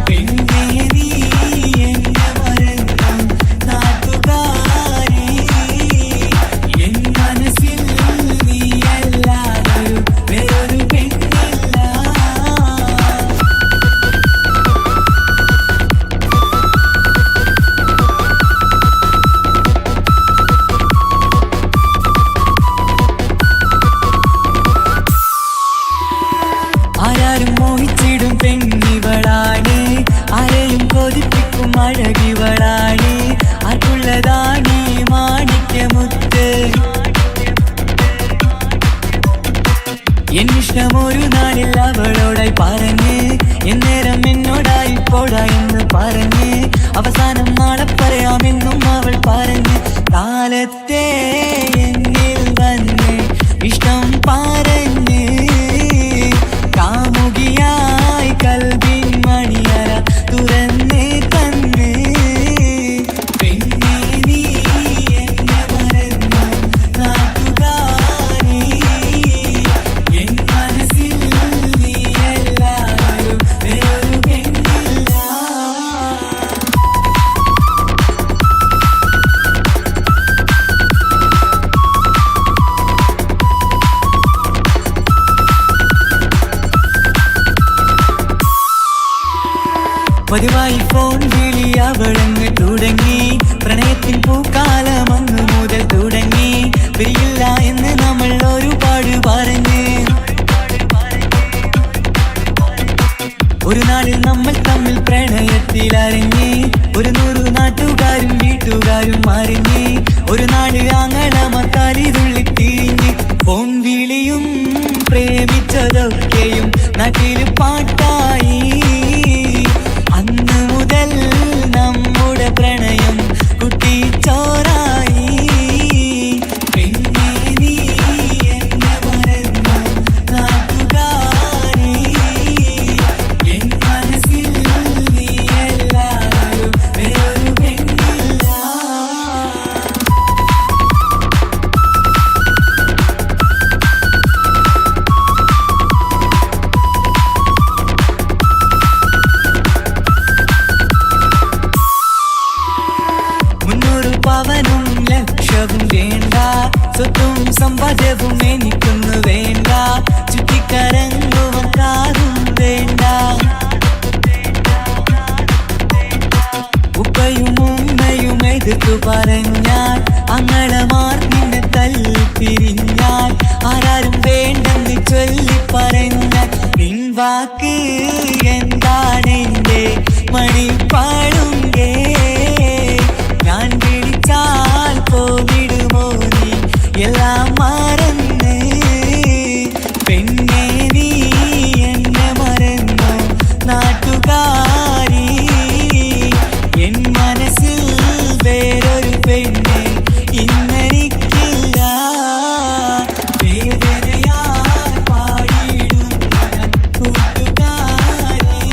പെണ്ണേ നീ എന്നെ മറന്നു നാട്ടുകാരി, എൻ മനസ്സിൽ നീയല്ലാതൊരു വേറൊരു പെണ്ണില്ല. ആരാരും മോഹിച്ചിടും പെണ്ണിവളാണ്, ആരെയും കൊതിപ്പിക്കും അഴകിവളാണ്, ആർക്കുള്ളതാണ് മാണിക്യമുത്ത്. എന്നിഷ്ടം ഒരു നാളിൽ അവളോടായി പറഞ്ഞ്, എന്നേരം എന്നോടായി പോടാ എന്ന് പറഞ്ഞ്, അവസാനം നാളെ പറയാമെന്നും അവൾ പറഞ്ഞ്, കാലത്തെ എന്നിൽ വന്ന് ഇഷ്ടം പറഞ്ഞ്, കാമുകിയായി കൽബിൻ മണിയറ തുറന്ന് തന്ന്. പെണ്ണേ നീ എന്നെ മറന്നു നാട്ടുകാരി, എൻ മനസ്സിൽ നീയല്ലാതൊരു വേറൊരു പെണ്ണില്ല. പതിവായി ഫോൺ വിളി അവളങ്ങ് തുടങ്ങി, പ്രണയത്തിൻ പൂക്കാലം അന്ന് മുതൽ തുടങ്ങി. പിരിയില്ല എന്ന് നമ്മൾ ഒരുപാട് പറഞ്ഞ്, ഒരു നാളിൽ നമ്മൾ തമ്മിൽ പ്രണയത്തിലറിഞ്ഞ്, 100 നാട്ടുകാരും വീട്ടുകാരും അറിഞ്ഞ്, ഒരു നാട് ആങ്ങളമക്കാലിതുള്ളി തിരിഞ്ഞ്. ഫോൺ വിളിയും പ്രേമിച്ചതൊക്കെയും നാട്ടിൽ പാട്ടായി. അന്ന് മുതൽ നമ്മുടെ പ്രണയം കുട്ടിച്ചോറായി. പെണ്ണേ നീ എന്നെ മറന്നു നാട്ടുകാരി, എൻ മനസ്സിൽ നീയല്ലാതൊരു വേറൊരു പെണ്ണില്ല. പവനും ലക്ഷവും വേണ്ട, സ്വത്തും സമ്പാദ്യവും എനിക്കൊന്നു വേണ്ട, ചുറ്റിക്കറങ്ങുവാൻ കാറും വേണ്ട. ഉപ്പയും ഉമ്മയും എതിർത്തു പറഞ്ഞാൽ, അങ്ങളമാർ നിന്നെ തല്ലിപ്പിരിഞ്ഞാൽ, ആരാരും വേണ്ടെന്ന് ചൊല്ലി പറഞ്ഞാൽ, നിൻ വാക്ക് എന്താണെന്റെ മണിപ്പാടുങ്കേ. ഞാൻ വിളിച്ചാൽ പോവിടുമോ നീ എല്ലാം മറന്ന്. പെണ്ണേ നീ എന്നെ മറന്നു നാട്ടുകാരി, എൻ മനസ്സിൽ വേറൊരു പെണ്ണ് ഇന്നെനിക്കില്ല. വേദനയാൽ പാടിയിടും കൂട്ടുകാരി,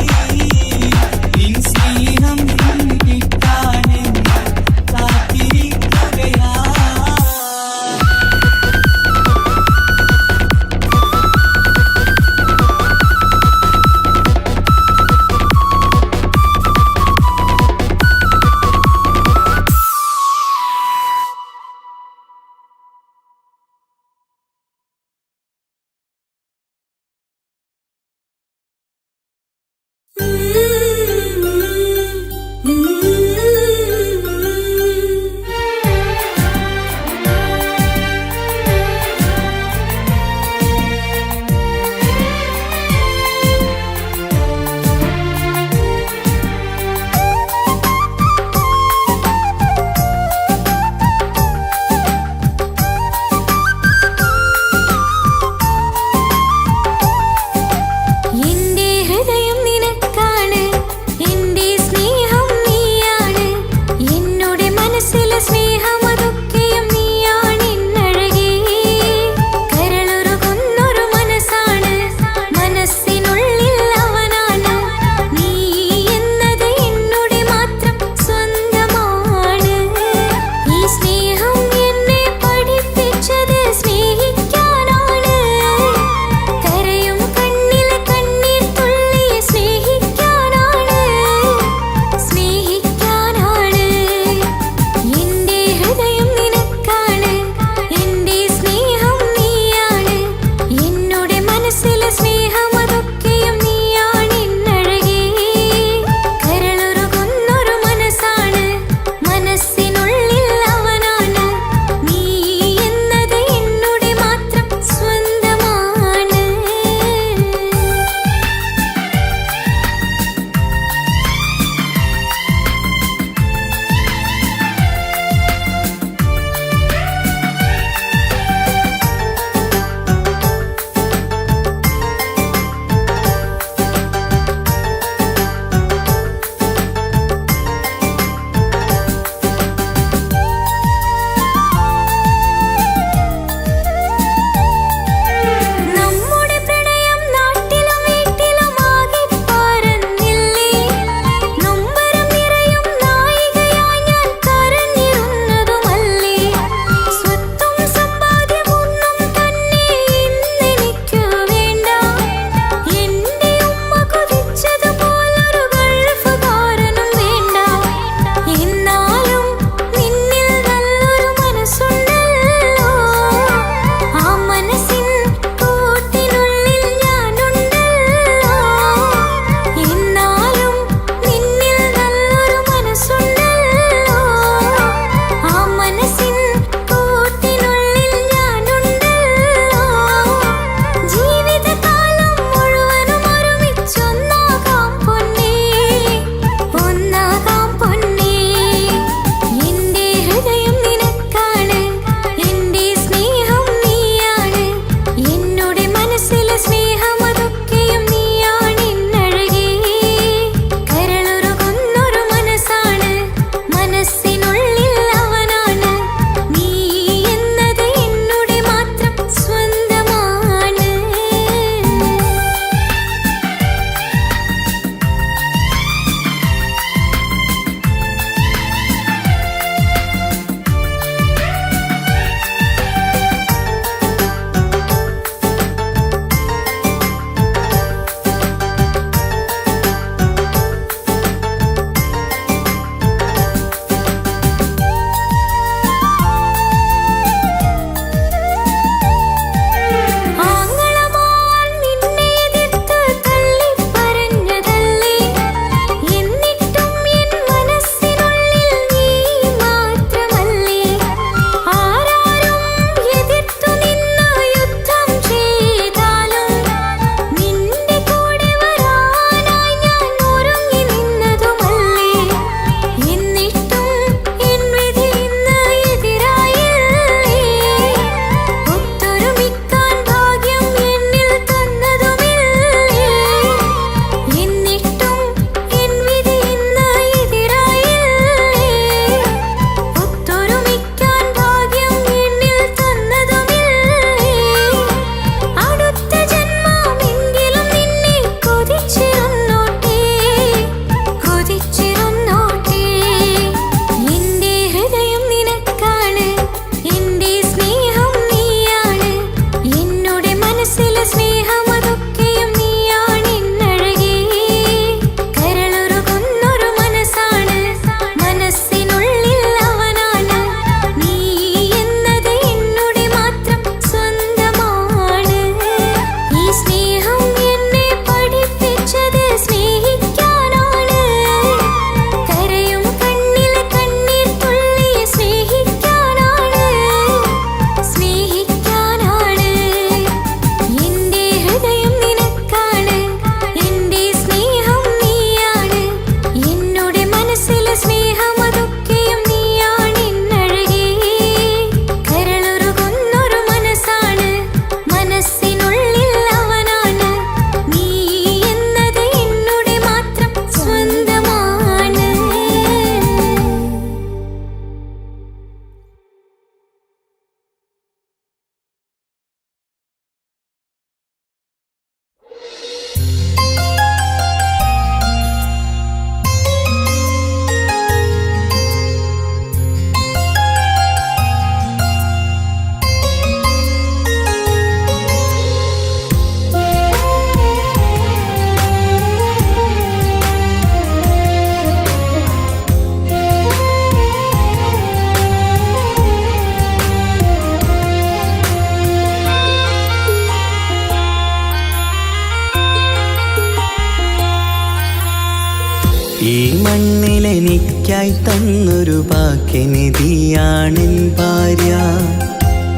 എനിക്കായി തന്നൊരു ഭാഗ്യനിധിയാണെൻ ഭാര്യ.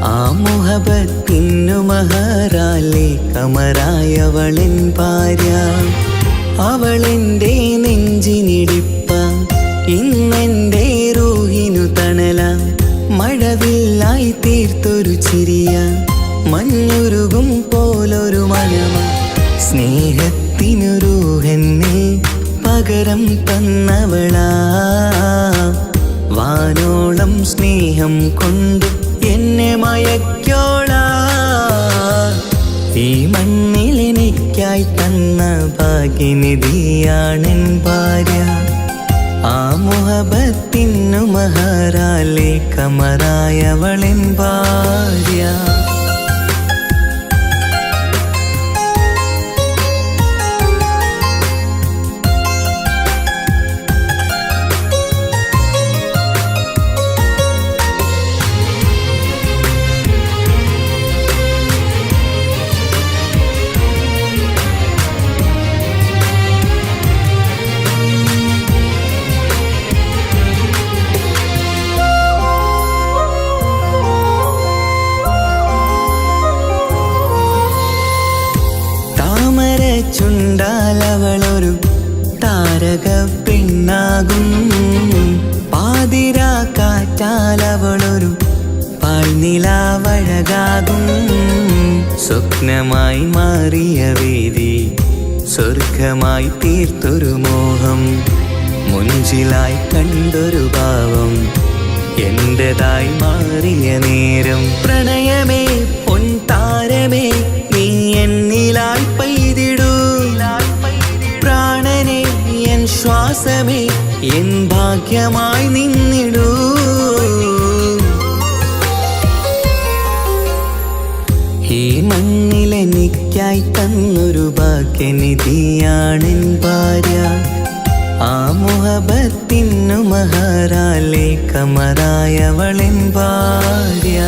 ആ മുഹബത്തിനു മഹറാലെ കമറായവളെൻ ഭാര്യ. അവളെൻ്റെ നെഞ്ചിനിടിപ്പ, ഇന്നെൻ്റെ റൂഹിനു തണല. മഴവില്ലായി തീർത്തൊരു ചിരിയ, മഞ്ഞുരുകും പോലൊരു മനമ. സ്നേഹത്തിനു റൂഹെന്നെ പകരം തന്നവളാ. വാനോളം സ്നേഹം കൊണ്ട് എന്നെ മയക്കോളാ. ഈ മണ്ണിൽ എനിക്കായി തന്ന ഭാഗ്യനിധിയാണെൻ ഭാര്യ. ആ മുഹബത്തിനു മഹറാലെ കമറായവളെൻ ഭാര്യ. ചുണ്ടാലവളൊരു താരക പെണ്ണാകും. പാതിരാ കാറ്റാലവളൊരു പാൽനിലാവഴകാകും. സ്വപ്നമായി മാറിയ വേദി സ്വർഗമായി തീർത്തൊരു മോഹം. മുഞ്ചിലായി കണ്ടൊരു ഭാവം എന്റേതായി മാറിയ നേരം. പ്രണയമേ പൊൻതാരമേ നീ എന്നിലായി പെയ്തിടൂ. പ്രാണനെ എൻ ശ്വാസമേ എൻ ഭാഗ്യമായി നിന്നിടൂ. ഈ മണ്ണിലെനിക്കായി തന്നൊരു ഭാഗ്യനിധിയാണെൻ ഭാര്യ. ആ മുഹബത്തിനു മഹറാലെ കമറായവളെൻ ഭാര്യ.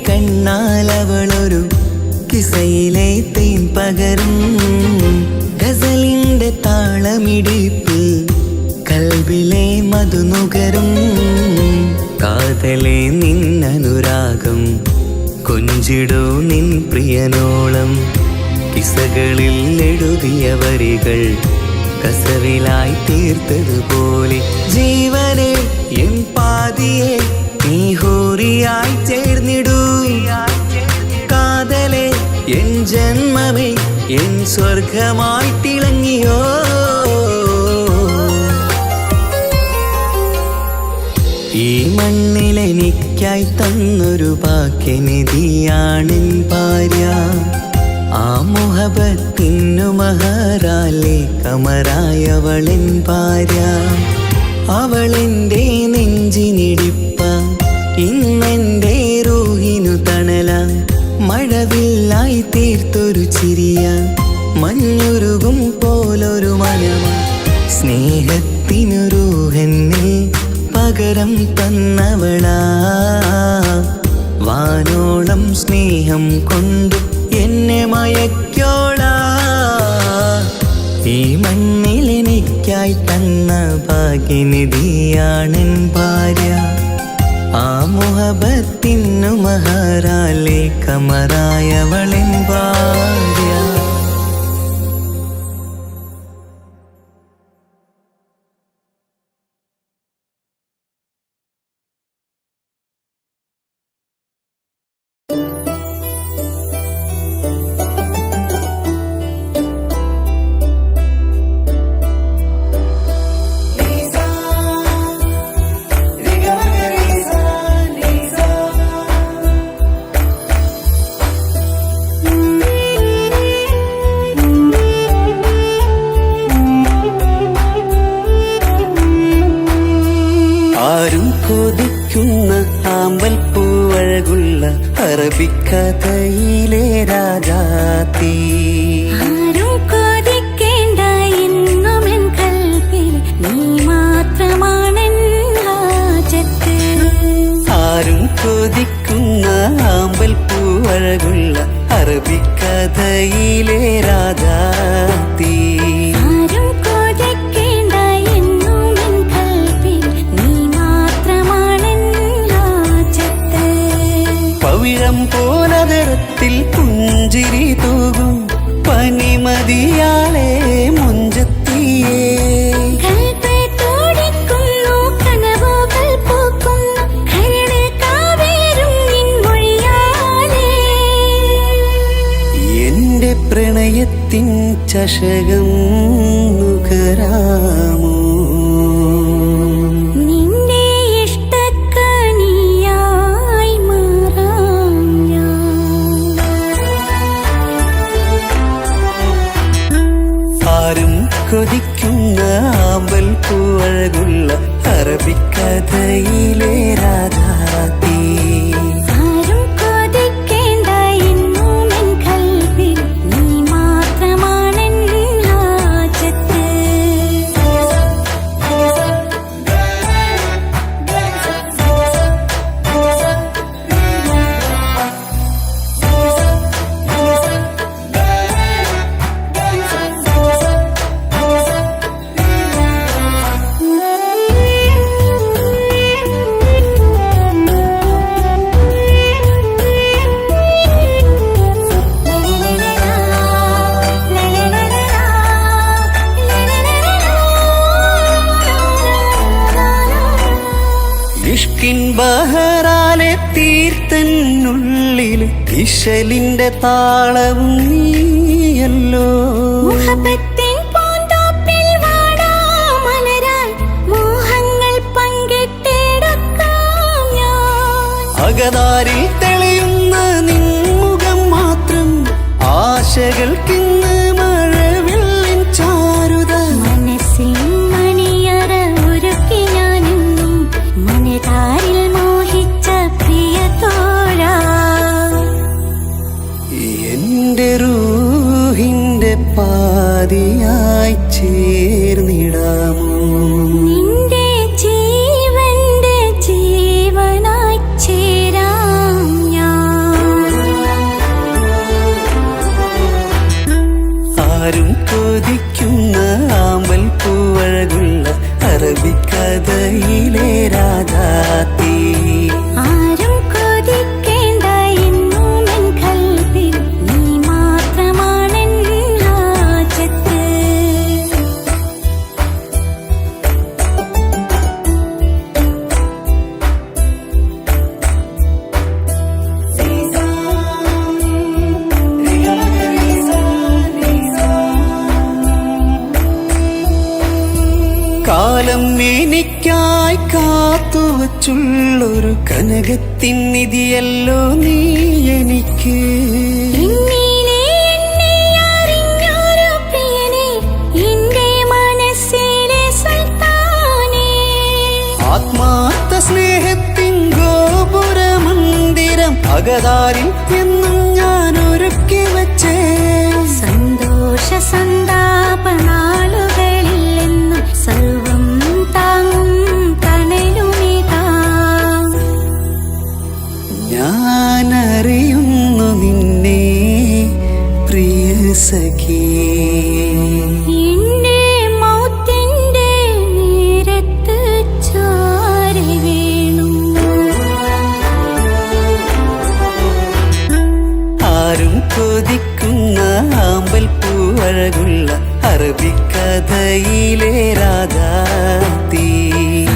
കണ്ണാലവളൊരു കിസയിലെ തേൻ പകരും. ഗസലിന്റെ താളമിടിപ്പിൽ കൽബിലെ മധുനുകരും. കാതലെ നിന്നനുരാഗം കൊഞ്ചിടൂ നിൻ പ്രിയനോളം. കിസകളിൽ എഴുതിയ വരികൾ കസവിലായി തീർത്തതുപോലെ. ജീവനെ എൻ പാതിയെ നീ ഹൂറിയായി ചേർന്നിടൂ. കാതലെ എൻ ജന്മമേ എൻ സ്വർഗമായി തിളങ്ങിയോ. ഈ മണ്ണിലെനിക്കായി തന്നൊരു ഭാഗ്യനിധിയാണെൻ ഭാര്യ. ആ മുഹബത്തിനു മഹറാലെ കമറായവളെൻ ഭാര്യ. അവളെൻ്റെ നെഞ്ചിനിടിപ്പ, ഇന്നെൻ്റെ റൂഹിനു തണല. മഴവില്ലായി തീർത്തൊരു ചിരിയ, മഞ്ഞുരുകും പോലൊരു മനമ. സ്നേഹത്തിനു റൂഹെന്നെ പകരം തന്നവളാ. വാനോളം സ്നേഹം കൊണ്ട് എന്നെ മയക്കോളാ. ഈ മണ്ണിലെനിക്കായി തന്ന ഭാഗ്യനിധിയാണെൻ ഭാര്യ. ആ മുഹബത്തിനു മഹറാലെ കമറായവളെൻ ഭാര്യ. ആരും കൊതിക്കുന്ന ആമ്പൽ പൂവഴകുള്ള അറബിക്കഥയിലെ രാജാത്തി. ആരും കൊതിക്കേണ്ട എന്നും എൻ കൽബിൽ നീ മാത്രമാണെൻ ഹാജത്ത്. ആരും കൊതിക്കുന്ന ആമ്പൽ പൂവഴകുള്ള അറബിക്കഥയിലെ രാജാത്തി. ആരും കൊതിക്കേണ്ട എന്നും എൻ കൽബിൽ നീ മാത്രമാണെൻ ഹാജത്ത്. പവിഴം പോലതരത്തിൽ പുഞ്ചിരി തൂകും പനിമതിയാളെ മുഞ്ചത്തിയേ. കൽബ് തുടിക്കുന്നു കനവുകൾ പൂക്കുന്നു കരട് കാവേരും നിൻ മൊഴിയാലേ. എന്റെ പ്രണയത്തിൻ ചഷകം നുകരാമോ? നിന്റെ ഇഷ്ടക്കനിയായി മാറാം ഞാൻ. ആരും കൊതിക്കുന്ന ആമ്പൽ പൂവഴകുള്ള അറബിക്കഥയിലെ രാജാത്തി. ആരും കൊതിക്കേണ്ട എന്നും എൻ കൽബിൽ നീ മാത്രമാണെൻ ഹാജത്ത്. ഇഷ്കിൻ ബഹറാലെ തീർത്തന്നുള്ളിൽ ഇശലിന്റെ താളവും നീയല്ലോ. മുഹബത്തിൻ പൂന്തോപ്പിൽ വാടാമലരായി മോഹങ്ങൾ പങ്കിട്ടെടുക്കാം ഞാൻ. അകതാരിൽ തെളിയുന്ന നിൻമുഖം മാത്രം ആശകൾക്കിന്ന് മഴവില്ലിൻ ചാരുത. മനസ്സിൻ മണിയറ ഒരുക്കി ഞാനെന്നും മനതാരിൽ മോഹിച്ച പ്രിയ തോഴാ. എന്റെ റൂഹിന്റെ പാതിയായി ചേർന്നിടാമോ? നിന്റെ ജീവന്റെ ജീവനായി ചേരാം ഞാൻ. ആരും കൊതിക്കുന്ന ആമ്പൽ പൂവഴകുള്ള അറബിക്കഥയിലെ രാജാത്തി. ആരും കൊതിക്കേണ്ട എന്നും എൻ കൽബിൽ നീ മാത്രമാണെൻ ഹാജത്ത്. കാലം എനിക്കായി കാത്തുവച്ചുള്ളൊരു കനകത്തിൻ നിധിയല്ലോ നീ എനിക്ക്. ഇന്നീനെ എന്നെ അറിഞ്ഞൊരു പ്രിയനെ എന്റെ മനസ്സിലെ സുൽത്താനേ. ആത്മാർത്ഥ സ്നേഹത്തിൻ ഗോപുര മന്ദിരം അകതാരിൽ എന്നും ഞാൻ ഒരുക്കി വച്ചേ. സന്തോഷ സന്താപ നാളുകളിൽ എന്നും സർവം താങ്ങും തണലുമിതാ. ഞാനറിയുന്നു നിന്നെ പ്രിയ സഖി. എന്റെ മൗത്തിന്റെ നേരത്ത് ചാരി വീണു. ആരും കൊതിക്കുന്ന ആമ്പൽ പൂവഴകുള്ള അറബിക്കഥയിലെ രാജാത്തി.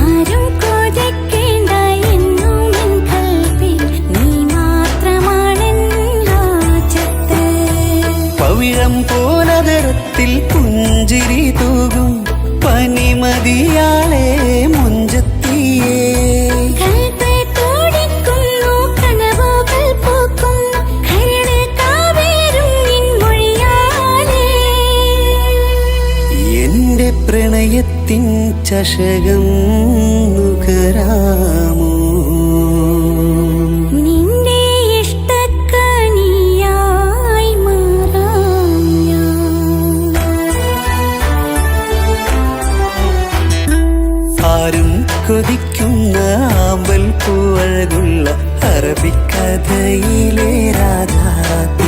ആരും കൊതിക്കേണ്ട എന്നും എൻ കൽബിൽ നീ മാത്രമാണെൻ ഹാജത്ത്. പവിഴം പോലതരത്തിൽ പുഞ്ചിരി തൂകും പനിമതിയാളെ മുഞ്ചത്തിയേ. കൽബ് തുടിക്കുന്നു കനവുകൾ പൂക്കുന്നു കരട് കാവേരും നിൻ മൊഴിയാലേ. എന്റെ പ്രണയത്തിൻ ചഷകം നുകരാമോ? പൂവഴകുള്ള അറബിക്കഥയിലെ രാജാത്തി